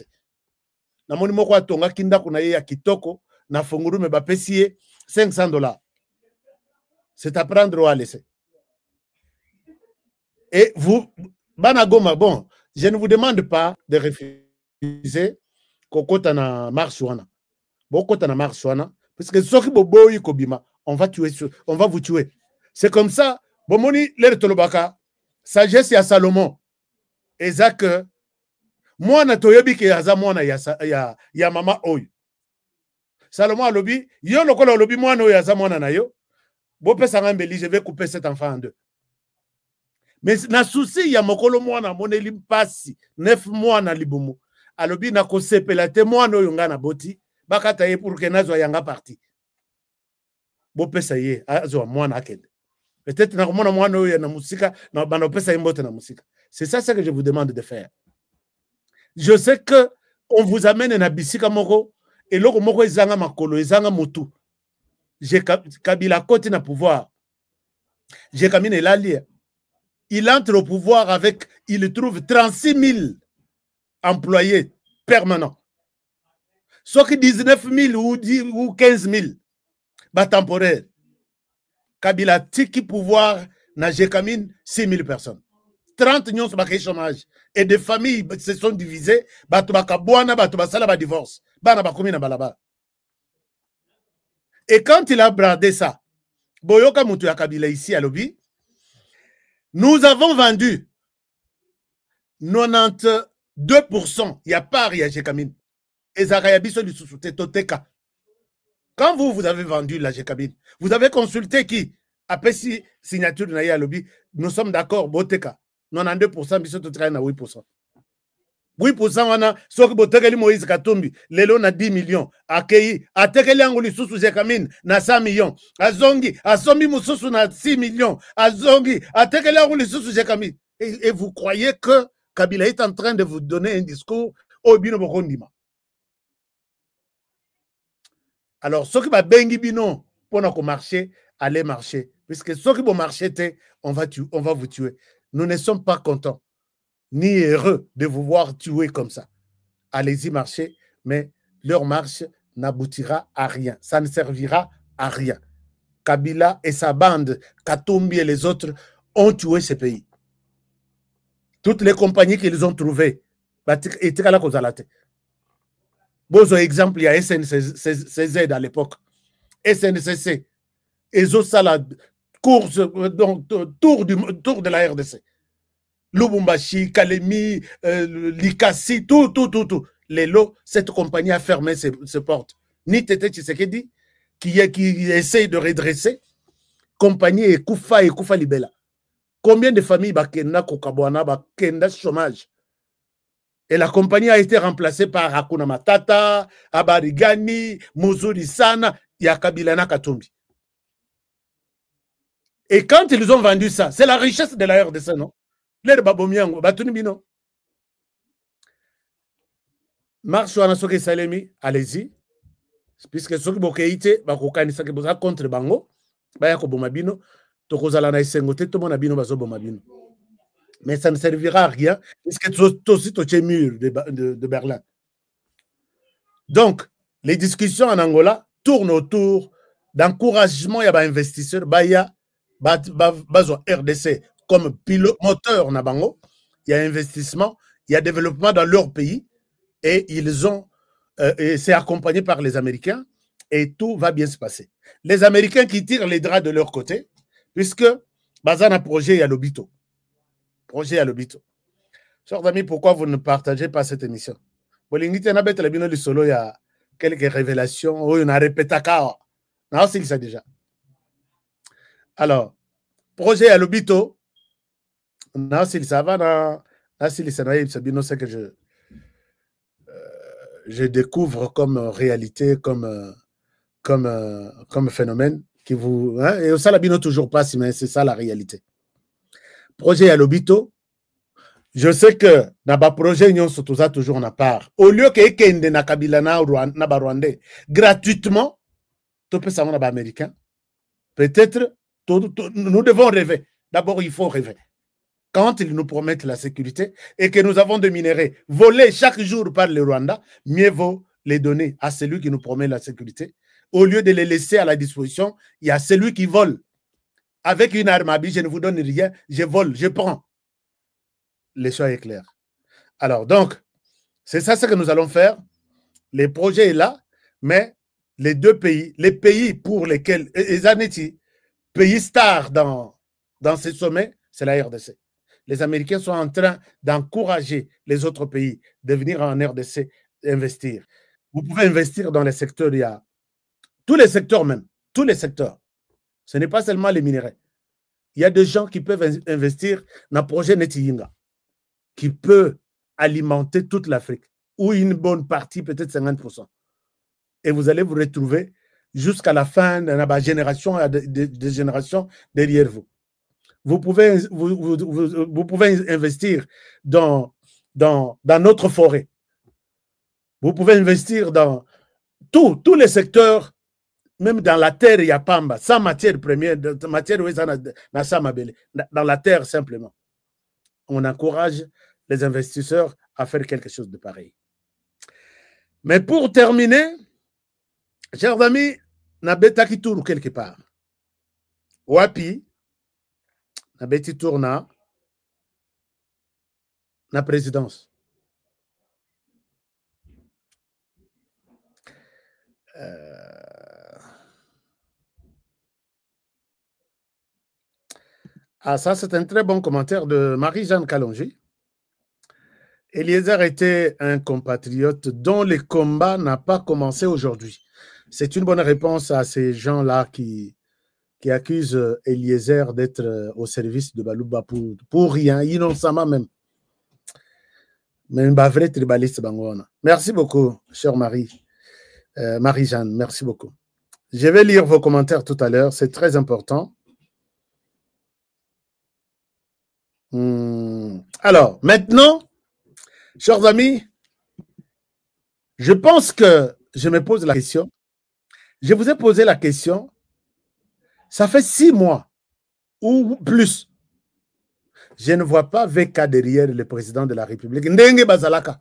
Na moni moko atonga kinda kuna ye ya kitoko na funguru me bapesi ye $500. C'est à prendre ou à laisser. Et vous Banagoma, bon, je ne vous demande pas de refuser kokota na marchwana. Bokota na marchwana parce que soki boboyi kobima, on va vous tuer. C'est comme ça, bomoni le tolobaka, sagesse ya Salomon. Ezak mwana toyebi ke aza mwana ya mama oyo. Salomon alobi, yo lokola alobi mwana oyo aza mwana na yo. Bopesa ngambeli, je vais couper cet enfant en deux. Mais na souci ya mokolo mwana moneli mpasi 9 mois na libumu alobi na kosepela te mwana oyo nga na boti bakata ye pour que nazo yanga parti bopesa ye azo mwana akende Peut-être c'est ça ce que je vous demande de faire. Je sais que on vous amène na bisika moko et loko moko ezanga makolo ezanga mutu. J'ai Kabila côté na pouvoir. J'ai Kamine Lali. Il entre au pouvoir avec, il trouve 36 000 employés permanents. Soit que 19 000 ou 15 000 bah temporaire. Kabila tiki pouvoir na Jekamine 6 000 personnes. 30 millions de chômage. Et des familles se sont divisées. Divorce. Et quand il a bradé ça, Boyoka Moutou ya Kabila ici à Lobby, nous avons vendu 92%. Il y a pas à Jekamine. Et Zarayabiso du Sousouté Toteka. Quand vous avez vendu la Jekamine, vous avez consulté qui? Après si signature de Naya Lobby, nous sommes d'accord, Boteka. 92%, biso to traîne à 8%. 8% on a ce que Botekeli Moïse Katumbi, Lelo na 10 millions, Akei, Atekeli Angoli Susu Jekamine na 100 millions, Azongi, Asombi Moussousou na 6 millions, Azongi, Atekeli Angoli Susu Jekamine. Et vous croyez que Kabila est en train de vous donner un discours au Bino Bokondima. Alors, ceux qui va bengi bino pour nous marcher, allez marcher. Puisque ceux qui vont marcher, on va vous tuer. Nous ne sommes pas contents, ni heureux de vous voir tuer comme ça. Allez-y marcher, mais leur marche n'aboutira à rien. Ça ne servira à rien. Kabila et sa bande, Katumbi et les autres, ont tué ce pays. Toutes les compagnies qu'ils ont trouvées, étaient là cause à la tête. Bon exemple, il y a SNCZ à l'époque. SNCC. Et ça, la course, donc, tour de la RDC. Lubumbashi, Kalemi, Likasi, tout. Les lots, cette compagnie a fermé ses portes. Ni Tete Tshisekedi, qui essaye de redresser. Compagnie et Koufa Libela. Combien de familles Bakenda, Kokabwana, Bakenda, chômage? Et la compagnie a été remplacée par Hakuna Matata, Abarigani, Muzuri Sana, Yakabilana Katumbi. Et quand ils ont vendu ça, c'est la richesse de la RDC, non? Les Babomiango, Batunibino. Marche Wanasoke Salemi, allez-y. Puisque ceux qui ont été contre Bango, Bayako Bomabino, Tokozalana et Sengote, tout le monde a bino Bazo Bomabino. Mais ça ne servira à rien, puisque c'est aussi au mur de Berlin. Donc, les discussions en Angola tournent autour d'encouragement à investisseurs, RDC comme pilote moteur Nabango, il y a investissement, il y a développement dans leur pays, et ils ont, c'est accompagné par les Américains, et tout va bien se passer. Les Américains qui tirent les draps de leur côté, puisque Bazana projet à l'Obito. Projet à l'Obito. Chers amis, pourquoi vous ne partagez pas cette émission? Il y a quelques révélations, on a répété non, c'est ça déjà. Alors, projet à l'Obito, non, c'est ça va, c'est ce que je découvre comme réalité, comme phénomène qui vous. Hein, et ça, la bino toujours pas, mais c'est ça la réalité. Projet à l'Obito, je sais que dans le projet, nous sommes toujours en part. Au lieu que Kende na Kabila na Rwandais gratuitement, tout peut savoir américain. Peut-être, nous devons rêver. D'abord, il faut rêver. Quand ils nous promettent la sécurité et que nous avons des minéraux volés chaque jour par le Rwanda, mieux vaut les donner à celui qui nous promet la sécurité. Au lieu de les laisser à la disposition, il y a celui qui vole. Avec une arme à billes, je ne vous donne rien, je vole, je prends. Le choix est clair. Alors, donc, c'est ça ce que nous allons faire. Le projet est là, mais les deux pays, les pays pour lesquels, les Aneti, pays stars dans ces sommets, c'est la RDC. Les Américains sont en train d'encourager les autres pays de venir en RDC investir. Vous pouvez investir dans les secteurs, il y a tous les secteurs même, tous les secteurs. Ce n'est pas seulement les minéraux. Il y a des gens qui peuvent investir dans le projet Netiyinga, qui peut alimenter toute l'Afrique, ou une bonne partie, peut-être 50%. Et vous allez vous retrouver jusqu'à la fin de la génération, des générations derrière vous. vous pouvez investir dans notre forêt. Vous pouvez investir dans tous les secteurs, même dans la terre, il y a Pamba, sans matière première, dans la terre simplement. On encourage les investisseurs à faire quelque chose de pareil. Mais pour terminer, chers amis, Nabeta qui tourne quelque part. Wapi, Nabeti tourne la présidence. Ah, ça, c'est un très bon commentaire de Marie-Jeanne Kalonji. Eliezer était un compatriote dont le combat n'a pas commencé aujourd'hui. C'est une bonne réponse à ces gens-là qui accusent Eliezer d'être au service de Balouba pour rien, innocemment même. Mais un vrai tribaliste bangona. Merci beaucoup, chère Marie-Jeanne, merci beaucoup. Je vais lire vos commentaires tout à l'heure, c'est très important. Alors, maintenant, chers amis, je pense que je me pose la question. Je vous ai posé la question. Ça fait 6 mois ou plus. Je ne vois pas VK derrière le président de la République. Ndenge Bazalaka.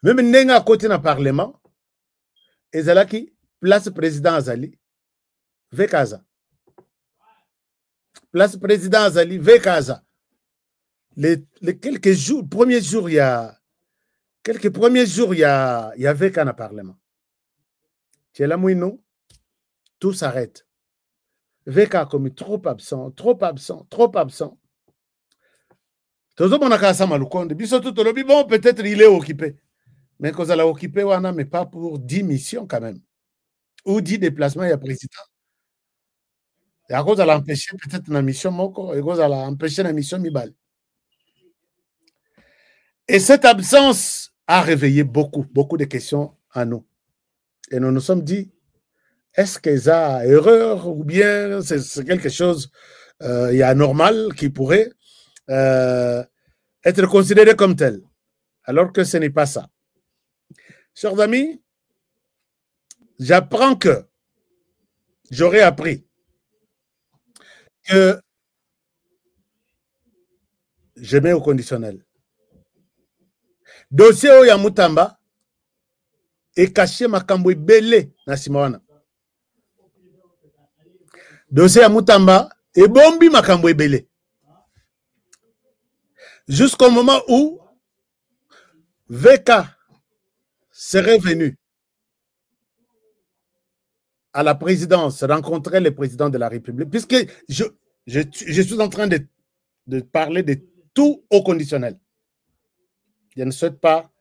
Même Ndenge à côté du Parlement. Ezalaki, place président Azali. VKaza. Place président Azali, VKaza. Les quelques jours, premiers jours, il y a VK dans le Parlement. Tu es là, Mouinou, tout s'arrête. VK a commis trop absent. Tout le monde a ça malukonde. Bon, peut-être il est occupé. Mais quand il est occupé, mais pas pour 10 missions quand même. Ou 10 déplacements, il y a président. Et à cause de l'empêcher peut-être une mission moko, et à cause de l'empêcher une mission mibal. Et cette absence a réveillé beaucoup de questions à nous. Et nous nous sommes dit, est-ce qu'il y a erreur ou bien c'est quelque chose anormal qui pourrait être considéré comme tel, alors que ce n'est pas ça. Chers amis, j'aurais appris que je mets au conditionnel. Dossier Oya Mutamba est caché makambo belé na Simona. Dossier à Mutamba est bombi makambo belé. Jusqu'au moment où VK serait venu à la présidence rencontrer le président de la République, puisque je suis en train de parler de tout au conditionnel. Je ne souhaite pas,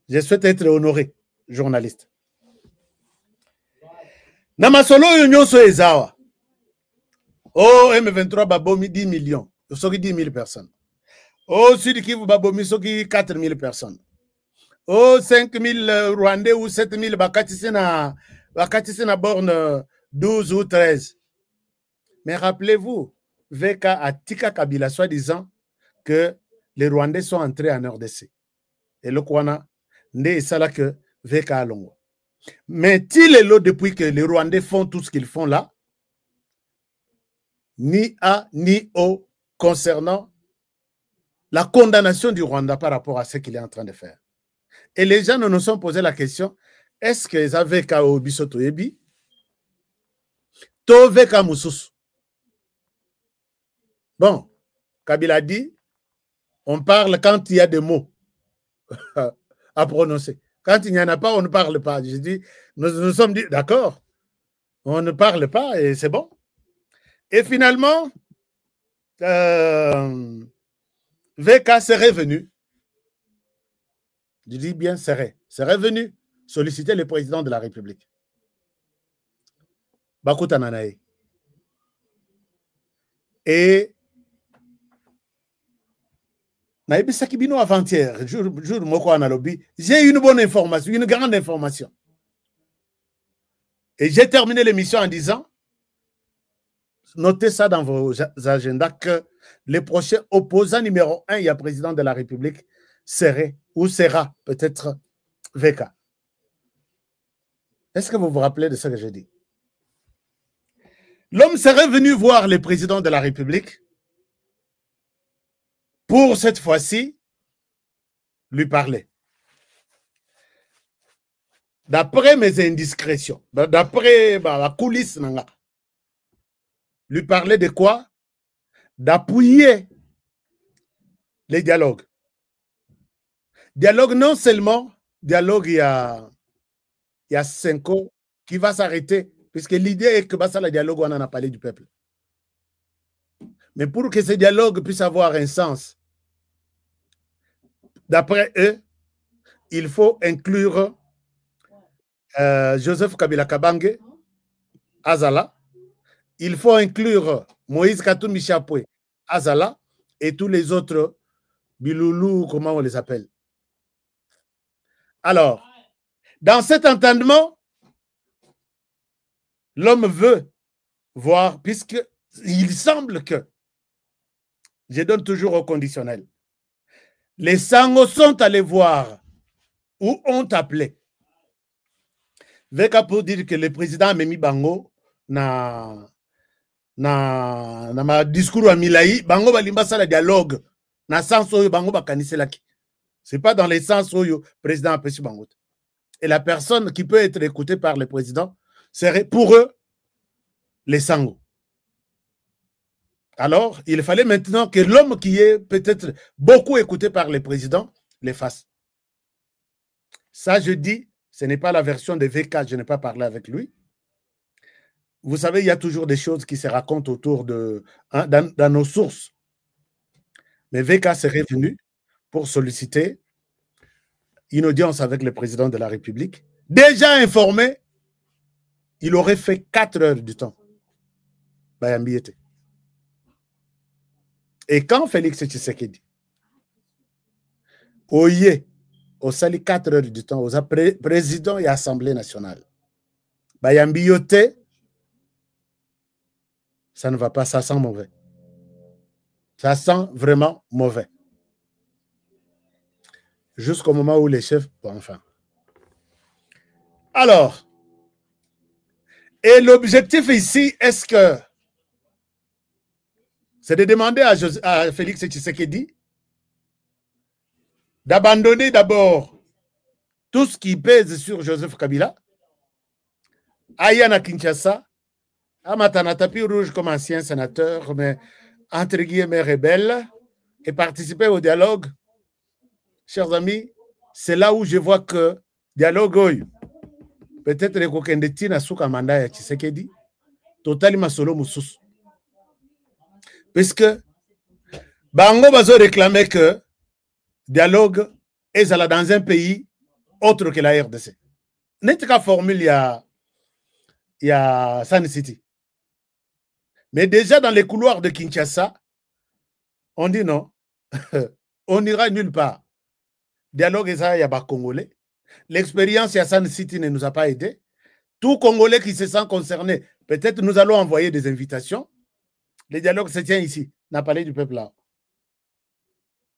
je souhaite être honoré, journaliste. Namasolo Yonyoso Ezawa. Oh, M23 Babomi 10 millions. Soki 10 000 personnes. Oh, Sud Kivu Babomi Soki 4 000 personnes. Oh, 5 000 Rwandais ou 7 000 Bakatisi na borne 12 ou 13. Mais rappelez-vous, VK a Tika Kabila, soi-disant que les Rwandais sont entrés en RDC. Et le Kwana, n'est ça là que VK a longo. Mais il est là depuis que les Rwandais font tout ce qu'ils font là, ni A ni O concernant la condamnation du Rwanda par rapport à ce qu'il est en train de faire. Et les gens nous sont posé la question, est-ce que les VK au Bisoto Ebi, to VK Moussous? Bon, Kabila dit, on parle quand il y a des mots à prononcer. Quand il n'y en a pas, on ne parle pas. Je dis, nous sommes dit, d'accord, on ne parle pas et c'est bon. Et finalement, VK serait venu. Je dis bien serait venu solliciter le président de la République. Bakuta Nanae. Et Naïbisakibino avant-hier, jour Moko Analobi, j'ai une bonne information, une grande information. Et j'ai terminé l'émission en disant, notez ça dans vos agendas que le prochain opposant numéro 1, il y a président de la République, serait ou sera peut-être VK. Est-ce que vous vous rappelez de ce que j'ai dit? L'homme serait venu voir le président de la République pour cette fois-ci lui parler. D'après mes indiscrétions, d'après la coulisse, lui parler de quoi? D'appuyer les dialogues. Dialogue non seulement, dialogue il y a 5 ans qui va s'arrêter, puisque l'idée est que le dialogue, on en a parlé du peuple. Mais pour que ce dialogue puisse avoir un sens, d'après eux, il faut inclure Joseph Kabila Kabange, Azala. Il faut inclure Moïse Katumbi Chapwe, Azala, et tous les autres, Biloulou, comment on les appelle. Alors, dans cet entendement, l'homme veut voir, puisqu'il semble que, je donne toujours au conditionnel, les Sango sont allés voir ou ont appelé. Veka pour dire que le président Memi Bango na ma discours à Milaï, Bango balimba sa la dialogue, na sens où Bango bakaniselaki. C'est pas dans le sens où le président a pris Bango. Et la personne qui peut être écoutée par le président serait pour eux les Sango. Alors, il fallait maintenant que l'homme qui est peut-être beaucoup écouté par le président le fasse. Ça, je dis, ce n'est pas la version de VK, je n'ai pas parlé avec lui. Vous savez, il y a toujours des choses qui se racontent autour de, dans nos sources. Mais VK serait venu pour solliciter une audience avec le président de la République. Déjà informé, il aurait fait 4 heures du temps. Bayambi était. Et quand Félix Tshisekedi, Oye, au sali 4 heures du temps, aux président et Assemblée nationale, Bayambi yote, ça ne va pas, ça sent mauvais. Ça sent vraiment mauvais. Jusqu'au moment où les chefs, bon, enfin. Alors, et l'objectif ici, est-ce que c'est de demander à Félix Tshisekedi d'abandonner d'abord tout ce qui pèse sur Joseph Kabila, Ayana Kinshasa, Amatana tapis rouge comme ancien sénateur, mais entre guillemets rebelle, et participer au dialogue. Chers amis, c'est là où je vois que dialogue, peut-être le Kokendeti na souka manda ya Tshisekedi, totalement solo moussous. Parce que Bango Bazo réclamait que dialogue est dans un pays autre que la RDC. N'est-ce qu'à formule, il y a Sun City. Mais déjà dans les couloirs de Kinshasa, on dit non, on n'ira nulle part. Dialogue, il y a pas Congolais. L'expérience à Sun City ne nous a pas aidés. Tout Congolais qui se sent concerné, peut-être nous allons envoyer des invitations. Le dialogue se tient ici, n'a parlé du peuple là.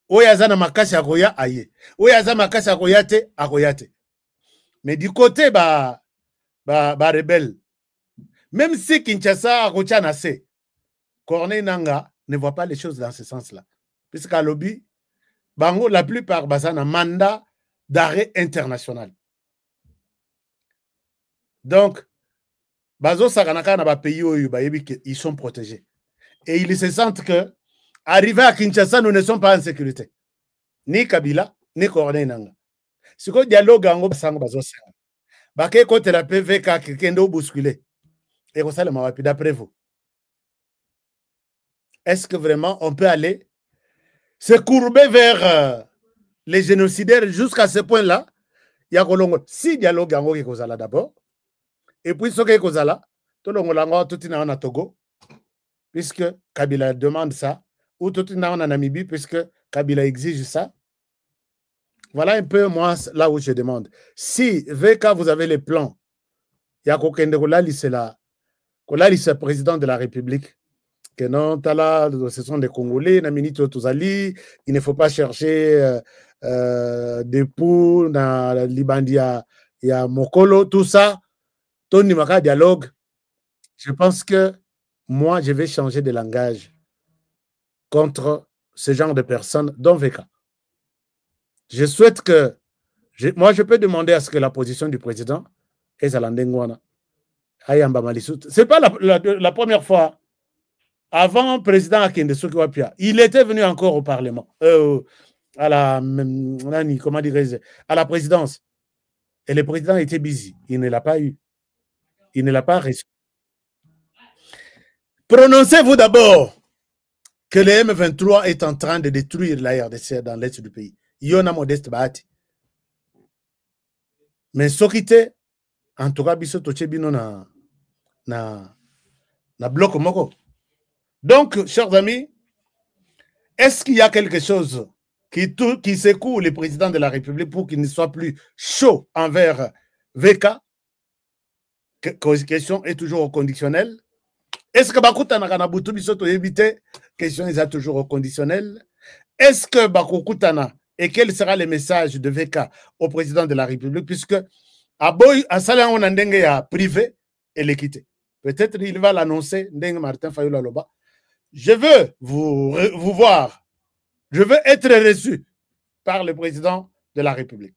Oyazana makasi akoya aye. Oyazana makasi akoyate akoyate. Mais du côté rebelle, même si Kinshasa akocha nase, Corneille Nanga ne voit pas les choses dans ce sens-là. Puisqu'à lobby, Bango, la plupart basana mandat d'arrêt international. Donc, Bazo Saganaka na ba pays ils sont protégés. Et ils se sentent que, arrivés à Kinshasa, nous ne sommes pas en sécurité. Ni Kabila, ni Corneille Nanga. Ce que dialogue en sang Bazo Sagan. Baké côté la PVK qui kendo bousculé. Et ça le mawapi d'après vous. Est-ce que vraiment on peut aller se courber vers les génocidaires jusqu'à ce point-là? Il y a si dialogue en qui cause là d'abord. Et puis ce qui cause là, tout le monde tout en Togo. Puisque Kabila demande ça, ou tout en Namibie, puisque Kabila exige ça. Voilà un peu, moi, là où je demande. Si, VK, vous avez les plans, il y a Kokende Kolali, c'est le président de la République, que non, tala, ce sont des Congolais, Namini Tozali, il ne faut pas chercher des poux dans Libandia, il y a Mokolo, tout ça, Tony Maka dialogue. Je pense que moi, je vais changer de langage contre ce genre de personnes, dont VK. Je souhaite que, moi, je peux demander à ce que la position du président est Zalandengwana. Ce n'est pas la première fois. Avant le président Akinde Sokiwapia, il était venu encore au Parlement, à la présidence. Et le président était busy. Il ne l'a pas eu. Il ne l'a pas reçu. Prononcez-vous d'abord que le M23 est en train de détruire la RDC dans l'est du pays. Yona Modeste Bahati. Mais Sokite, en tout cas, biso tochebino na bloc moko. Donc, chers amis, est-ce qu'il y a quelque chose qui secoue le président de la République pour qu'il ne soit plus chaud envers VK? Question est toujours au conditionnel. Est-ce que Bakutana Kanabutu Bisoto éviter? Question est toujours au conditionnel. Est-ce que Bakukutana, et quel sera le message de VK au président de la République, puisque à Salan on a privé et l'équité. Peut-être il va l'annoncer, Ndenge Martin Fayoula Loba. Je veux vous voir. Je veux être reçu par le président de la République.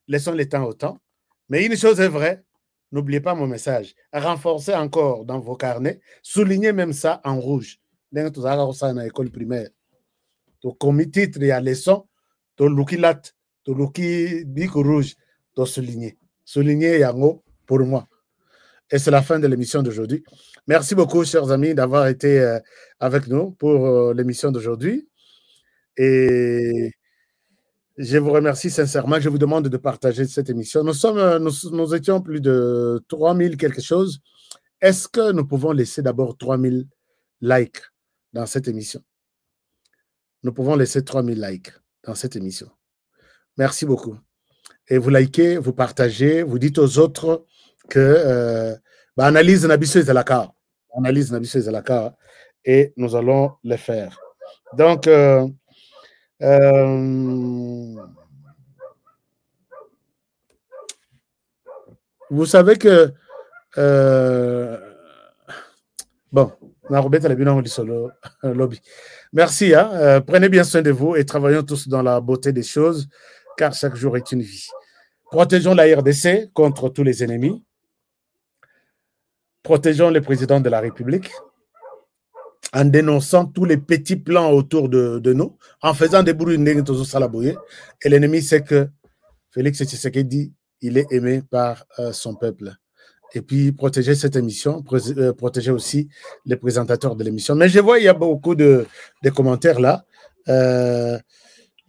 Laissons le temps au temps. Mais une chose est vraie, n'oubliez pas mon message. Renforcez encore dans vos carnets, soulignez même ça en rouge. Dans l'école primaire. Comme titre, il y a leçon, tu luki lat, tu luki bic rouge, tu souligner. Souligner yango pour moi. Et c'est la fin de l'émission d'aujourd'hui. Merci beaucoup, chers amis, d'avoir été avec nous pour l'émission d'aujourd'hui. Et je vous remercie sincèrement. Je vous demande de partager cette émission. Nous étions plus de 3000 quelque chose. Est-ce que nous pouvons laisser d'abord 3000 likes dans cette émission? Nous pouvons laisser 3000 likes dans cette émission. Merci beaucoup. Et vous likez, vous partagez, vous dites aux autres que analyse Nabiso Zalaka. Analyse Nabiso Zalaka. Et nous allons le faire. Donc, vous savez que bon, lobby. Merci. Prenez bien soin de vous et travaillons tous dans la beauté des choses, car chaque jour est une vie. Protégeons la RDC contre tous les ennemis. Protégeons le président de la République en dénonçant tous les petits plans autour de nous, en faisant des bruits. Et l'ennemi sait que Félix Tshisekedi, il est aimé par son peuple. Et puis, protéger cette émission, protéger aussi les présentateurs de l'émission. Mais je vois, il y a beaucoup de commentaires là.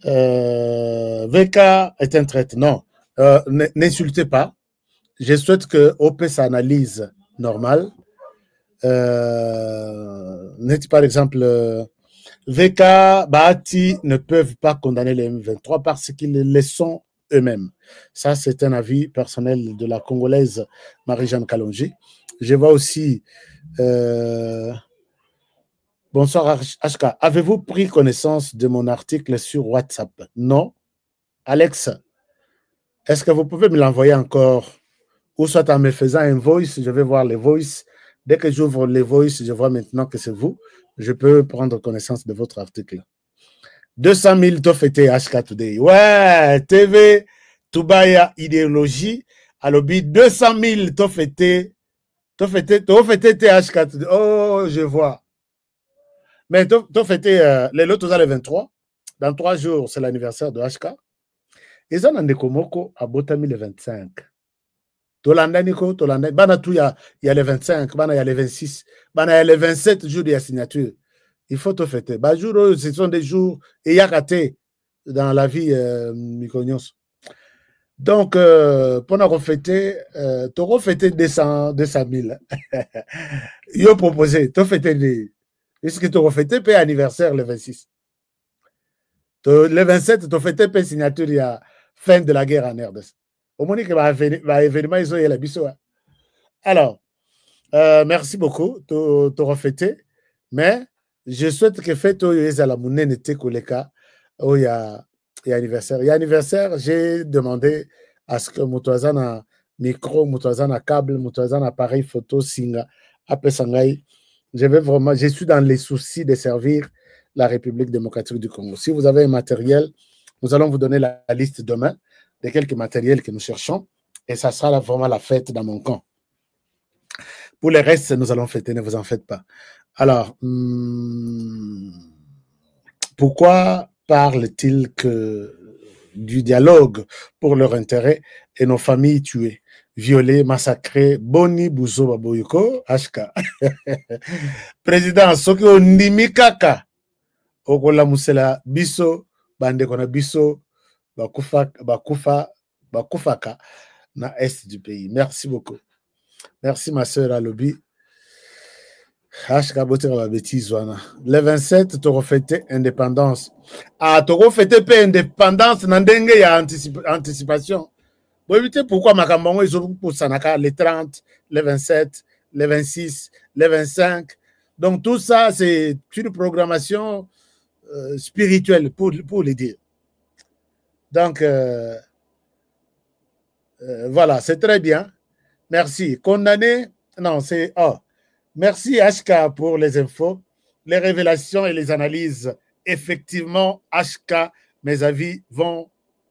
VK est un traître. Non, n'insultez pas. Je souhaite que OP s'analyse normal. Par exemple, VK, Bahati ne peuvent pas condamner les M23 parce qu'ils le sont eux-mêmes. Ça, c'est un avis personnel de la Congolaise Marie-Jeanne Kalonji. Je vois aussi... bonsoir, HK. Avez-vous pris connaissance de mon article sur WhatsApp? Non. Alex, est-ce que vous pouvez me l'envoyer encore? Ou soit en me faisant un voice, je vais voir les voices. Dès que j'ouvre les voices, je vois maintenant que c'est vous. Je peux prendre connaissance de votre article. 200 000 t'ont fêté HK Today. Ouais, TV, Toubaya, idéologie. Alors, 200 000 t'ont fêté THK Today. Oh, je vois. Mais t'ont fêté les lots le 23. Dans 3 jours, c'est l'anniversaire de HK. Ils ont un Komoko à Botami le 25. Tolanda Nico, Tolanda. Banatou, il y a les 25, il y a les 26, il y a les 27 jours de la signature. Il faut tout fêter. Ce sont des jours et yakaté dans la vie Mikonyos. Donc, pour nous fêter, tu as fêté 200 000. Ils ont proposé, tu as fêté est-ce que tu as fêté paix anniversaire le 26? Le 27, tu as fêté paix signature il y a fin de la guerre en RDC. Au moins que l'événement, ils ont eu la biseau. Alors, merci beaucoup, tu as fêté. Mais je souhaite que fête à la monnaie n'était que le cas où il y a anniversaire. Il y a anniversaire, j'ai demandé à ce que Moutouazan micro, Moutouazan câble, Moutouazan appareil photo, Singa, Apé Sangaï. Je suis dans les soucis de servir la République démocratique du Congo. Si vous avez un matériel, nous allons vous donner la liste demain de quelques matériels que nous cherchons et ça sera vraiment la fête dans mon camp. Pour le reste, nous allons fêter, ne vous en faites pas. Alors, pourquoi parle-t-il du dialogue pour leur intérêt et nos familles tuées, violées, massacrées? Boni Bouzo Baboyoko, HK. Président, Soki Ondimi Kaka, Okola Musela Biso, Bande Kona Biso, Bakufaka, na Est du pays. Merci beaucoup. Merci ma soeur Alobi. Le 27, tu as fêté indépendance. Ah, tu as fêté pas indépendance, il y a anticipation. Vous évitez pourquoi Makambango ils ont pour Sanaka les 30, les 27, les 26, les 25. Donc tout ça, c'est une programmation spirituelle pour les dire. Donc, voilà, c'est très bien. Merci. Condamné, non, c'est... Oh. Merci HK pour les infos, les révélations et les analyses. Effectivement, HK, mes avis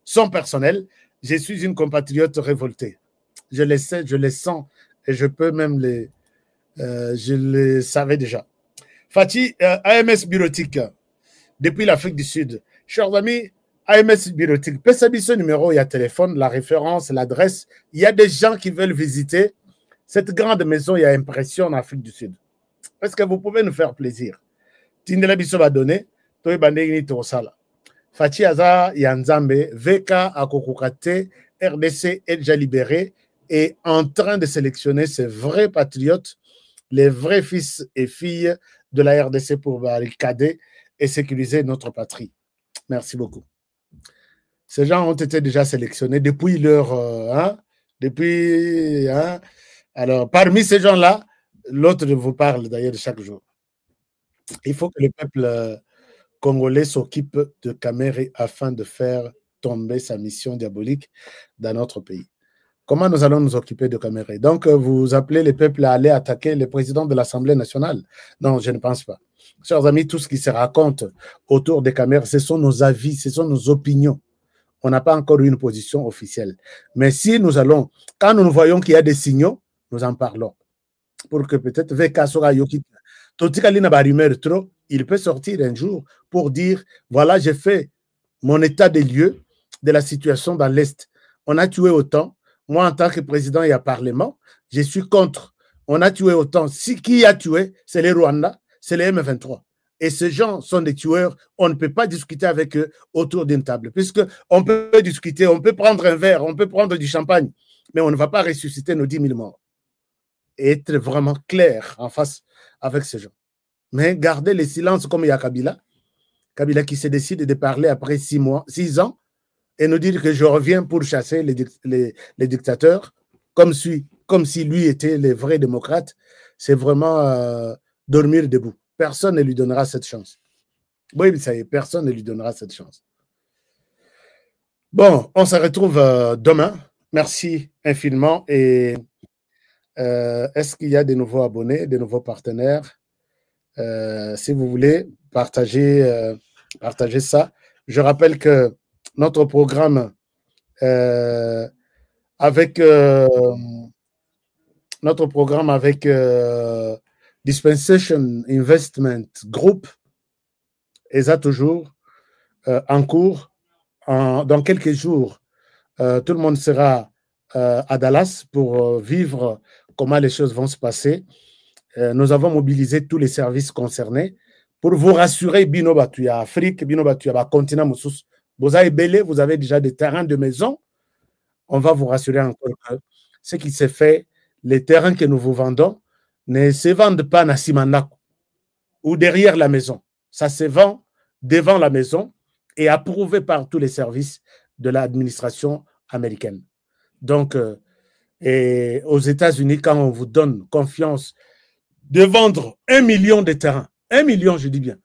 sont personnels. Je suis une compatriote révoltée. Je le sais, je le sens et je peux même je le savais déjà. Fatih, AMS Bureautique, depuis l'Afrique du Sud. Chers amis, AMS Bureautique, PSABISO numéro, il y a téléphone, la référence, l'adresse. Il y a des gens qui veulent visiter cette grande maison. Il y a impression en Afrique du Sud. Est-ce que vous pouvez nous faire plaisir? Tindela Biso va donner, toi bandegini tosala. Fatih Aza Yanzambe, VK Akokukate, RDC est déjà libéré et en train de sélectionner ces vrais patriotes, les vrais fils et filles de la RDC pour barricader et sécuriser notre patrie. Merci beaucoup. Ces gens ont été déjà sélectionnés depuis leur... Alors, parmi ces gens-là, l'autre vous parle d'ailleurs chaque jour. Il faut que le peuple congolais s'occupe de Kamere afin de faire tomber sa mission diabolique dans notre pays. Comment nous allons nous occuper de Kamere? Donc, vous appelez les peuples à aller attaquer le président de l'Assemblée nationale? Non, je ne pense pas. Chers amis, tout ce qui se raconte autour de Kamere, ce sont nos avis, ce sont nos opinions. On n'a pas encore eu une position officielle. Mais si nous allons, quand nous voyons qu'il y a des signaux, nous en parlons. Pour que peut-être VK sera Yoki. Il peut sortir un jour pour dire, voilà, j'ai fait mon état des lieux de la situation dans l'Est. On a tué autant. Moi, en tant que président et à Parlement, je suis contre. On a tué autant. Qui a tué? C'est les Rwandais, c'est les M23. Et ces gens sont des tueurs. On ne peut pas discuter avec eux autour d'une table. Puisqu'on peut discuter, on peut prendre un verre, on peut prendre du champagne, mais on ne va pas ressusciter nos 10 000 morts. Et être vraiment clair en face avec ces gens. Mais garder le silence comme il y a Kabila. Kabila qui se décide de parler après 6 ans et nous dire que je reviens pour chasser les dictateurs comme si lui était le vrai démocrate. C'est vraiment dormir debout. Personne ne lui donnera cette chance. Oui, ça y est, personne ne lui donnera cette chance. Bon, on se retrouve demain. Merci infiniment. Et est-ce qu'il y a des nouveaux abonnés, des nouveaux partenaires? Si vous voulez, partagez ça. Je rappelle que notre programme avec Dispensation Investment Group est ça toujours en cours. Dans quelques jours, tout le monde sera à Dallas pour vivre comment les choses vont se passer. Nous avons mobilisé tous les services concernés pour vous rassurer, Bino Batuya Afrique, Bino Batuya continent Moussous. Vous avez belé, vous avez déjà des terrains de maison. On va vous rassurer encore que ce qui s'est fait, les terrains que nous vous vendons ne se vendent pas à Simandako ou derrière la maison. Ça se vend devant la maison et approuvé par tous les services de l'administration américaine. Donc, et aux États-Unis, quand on vous donne confiance de vendre 1 million de terrains, 1 million, je dis bien.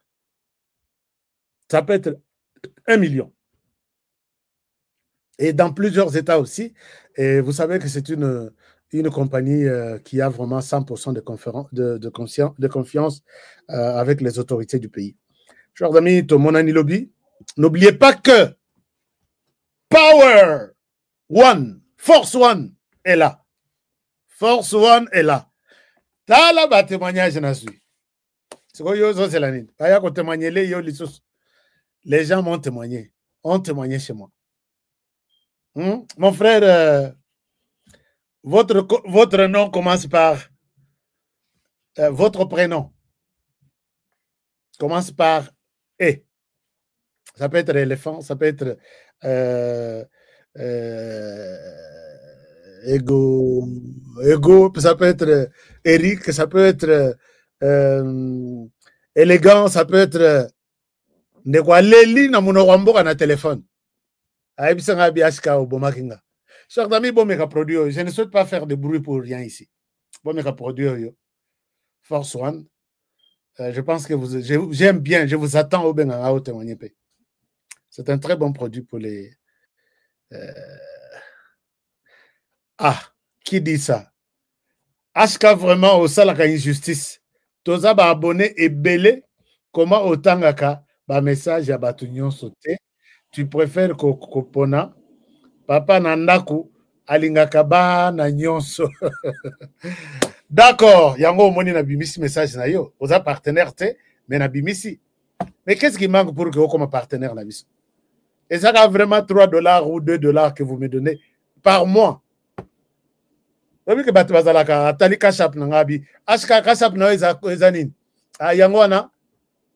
Ça peut être 1 million. Et dans plusieurs États aussi. Et vous savez que c'est une compagnie qui a vraiment 100% de confiance avec les autorités du pays. Chers amis, tout mon ami lobby, n'oubliez pas que Power One, Force One est là. Force One est là. T'as là, témoignage, je suis. C'est quoi, c'est la ligne. Les gens m'ont témoigné. Ont témoigné chez moi. Mon frère, votre nom commence par votre prénom commence par E. Ça peut être éléphant, ça peut être Ego, ça peut être Eric, ça peut être élégant, ça peut être Nekwaleli na munowamboka na téléphone. Chers amis, je ne souhaite pas faire de bruit pour rien ici. Force One. Je pense que j'aime bien, je vous attends au Benga au témoigner. C'est un très bon produit pour les. Qui dit ça? Ashka vraiment au salaka injustice. Toza ba abonné et belé. Comment autant ka ba message à batunyon sauté. Tu préfères Kopona, Papa Nandaku, Alingakaba, Nanyonso. D'accord, Yango Moni na bimisi message na yo. Vous êtes partenaire, mais na bimisi. Mais qu'est-ce qui manque pour que vous comme partenaire la biso? Et ça a vraiment $3 ou $2 que vous me donnez par mois. Vous savez que Batbazalaka, Tali Kashap Nangabi, Ashka Kashap na Ezanin. Yangoana,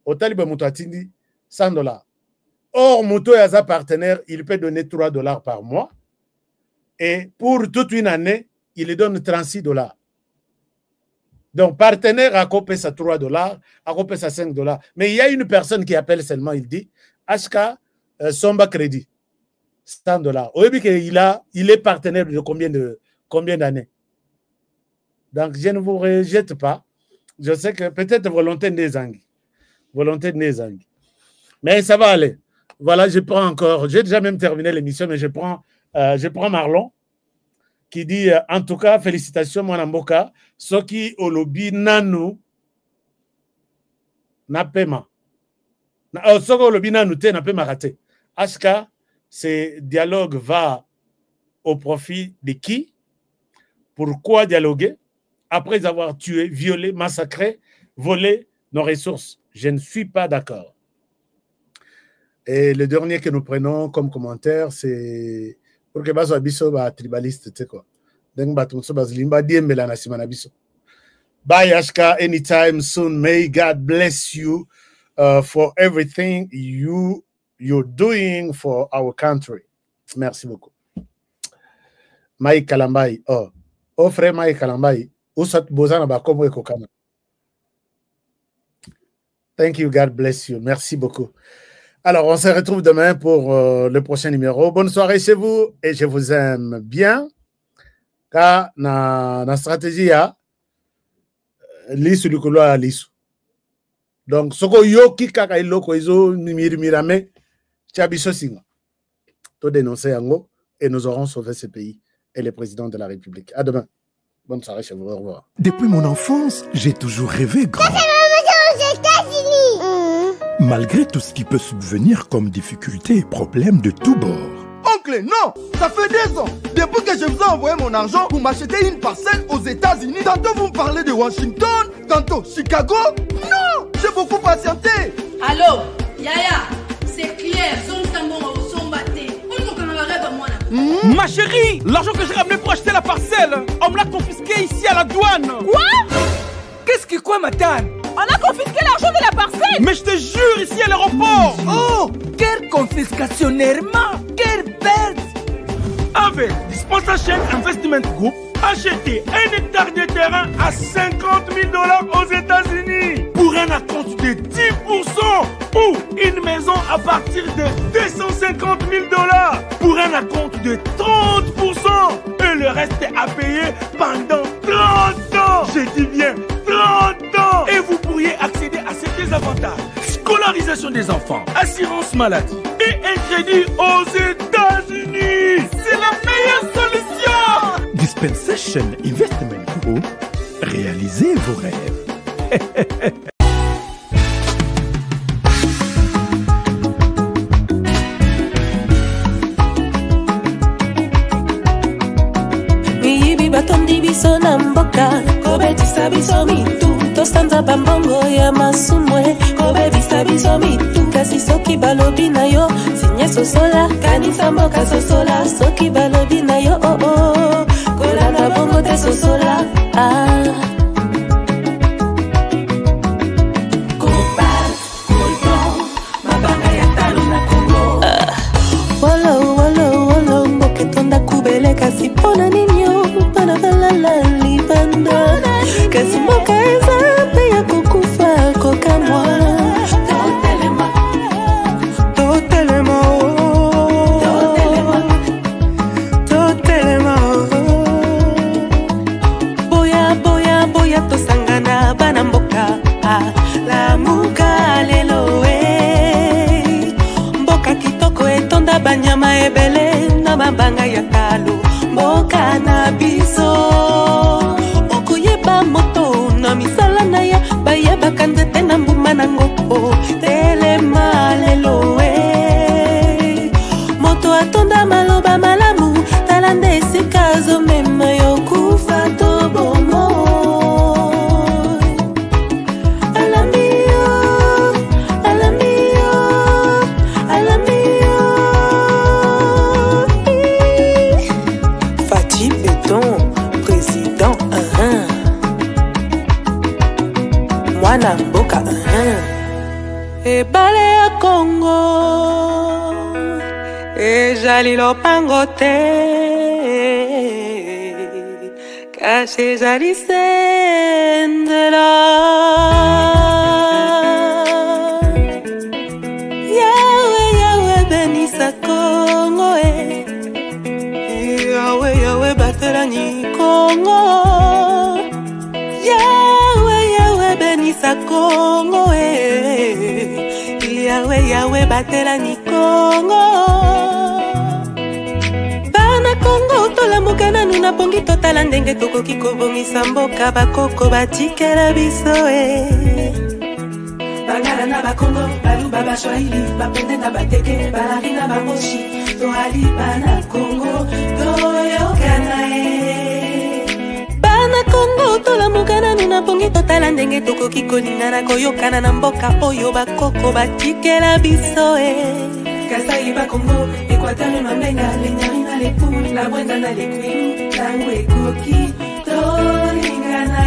Otalibe Mutatindi, $100. Or, Moto et sa partenaire, il peut donner $3 par mois. Et pour toute une année, il lui donne $36. Donc, partenaire a copé ça $3, a copé ça $5. Mais il y a une personne qui appelle seulement, il dit, HK Somba Crédit, $100. Au début, il est partenaire de combien d'années? Donc, je ne vous rejette pas. Je sais que peut-être volonté des anguilles. Volonté des anguilles. Mais ça va aller. Voilà, je prends encore, j'ai déjà même terminé l'émission, mais je prends Marlon qui dit, en tout cas, félicitations, mon amboka, Soki Olobi Nanu Napema. Soki Olobi Nanu Te Napema Rate. HK, ce dialogue va au profit de qui? Pourquoi dialoguer? Après avoir tué, violé, massacré, volé nos ressources. Je ne suis pas d'accord. Et le dernier que nous prenons comme commentaire, c'est pour que baso abiso ba tribaliste, tu sais quoi. Donc batumso bazlimba diembela na simana biso. Bye Ashka, anytime soon. May God bless you for everything you're doing for our country. Merci beaucoup. Mike Kalambai. Oh frère Mike Kalambai. Usat bozana ba komo ekokana. Thank you, God bless you. Merci beaucoup. Alors, on se retrouve demain pour le prochain numéro. Bonne soirée chez vous et je vous aime bien. Car na stratégie a lisu likolo a lisu. Donc, soko yoki kaka iloko izo mirame chabiso singa. To dénoncer yango et nous aurons sauvé ce pays et le président de la République. À demain. Bonne soirée chez vous. Au revoir. Depuis mon enfance, j'ai toujours rêvé grand. Malgré tout ce qui peut subvenir comme difficultés et problèmes de tous bords. Oncle, non! Ça fait 2 ans! Depuis que je vous ai envoyé mon argent, vous m'achetez une parcelle aux États-Unis. Tantôt vous me parlez de Washington, tantôt Chicago. Non! J'ai beaucoup patienté! Allô? Yaya, c'est clair, Ma chérie, l'argent que j'ai ramené pour acheter la parcelle, on me l'a confisqué ici à la douane. Quoi? Qu'est-ce qui quoi, madame? On a confisqué l'argent de la parcelle. Mais je te jure, ici à l'aéroport. Oh, quelle confiscationnairement, quelle perte. Avec Dispensation Investment Group, achetez 1 hectare de terrain à $50 000 aux États-Unis pour un acompte de 10% ou une maison à partir de $250 000 pour un acompte de 30% et le reste à payer pendant 30 ans. Je dis bien 30 ans. Et vous pourriez accéder à ces l'éducation des enfants, assurance maladie et un crédit aux États-Unis. C'est la meilleure solution. Dispensation Investment Group, réalisez vos rêves. Batondi biso na mboka kobetisa biso mitu tosanza bambongo ya masumwe kobebisa biso mitu kasi soki balobi na yo sinye sosola kanisa mboka sosola soki balobi na yo oh oh kolanda bongo te sosola Wolo mboke tonda kubele kasi pona ninyo pana balala libanda kasi mboka eza pe ya kokufa kokamwa totelema boya tosangana bana mboka lamuka lelo mboka kitoko etonda banyama ebele na mabanga ya talo mboka na biso okuyeba moto na misala na ya bayebaka nzete na mbuma na ngoko telema lelo moto atonda maloba malamu tala nde esika azomema yo kufa to bomo Mwana mboka ebale ya Kongo ezali lopango te kasi ezali sendela Yawe benisa Kongo Yawe batelani Kongo Yawe benisa Kongo Yawe batelani Kongo Bana Kongo tolamuka nanu na pongi totala ndenge tokoki kobongisa mboka bakoko batikela biso Bangala na bakongo baluba bashwahili bapende na bateke balari na bamoshi toali bana Kongo toyokana Bana Kongo tolamuka nanu na pongi totala ndenge tokoki kolingana koyokana na mboka oyo bakoko batikela biso Kasai bakongo Equateur mambenga lenyari na lepu la bwenga na lekwilu tango ekoki tolingana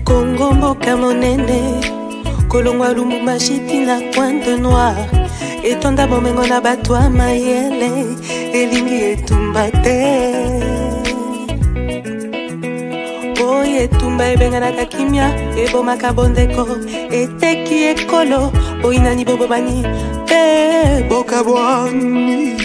Kongo mboka monene kolongwa Lumumba shiti na Pointe Noire etonda bomengo na bato ya mayele elingi etumba te oyo etumba ebenganaka kimia ebomaka bondeko eteki ekolo oyinani bobobani pe bokabwani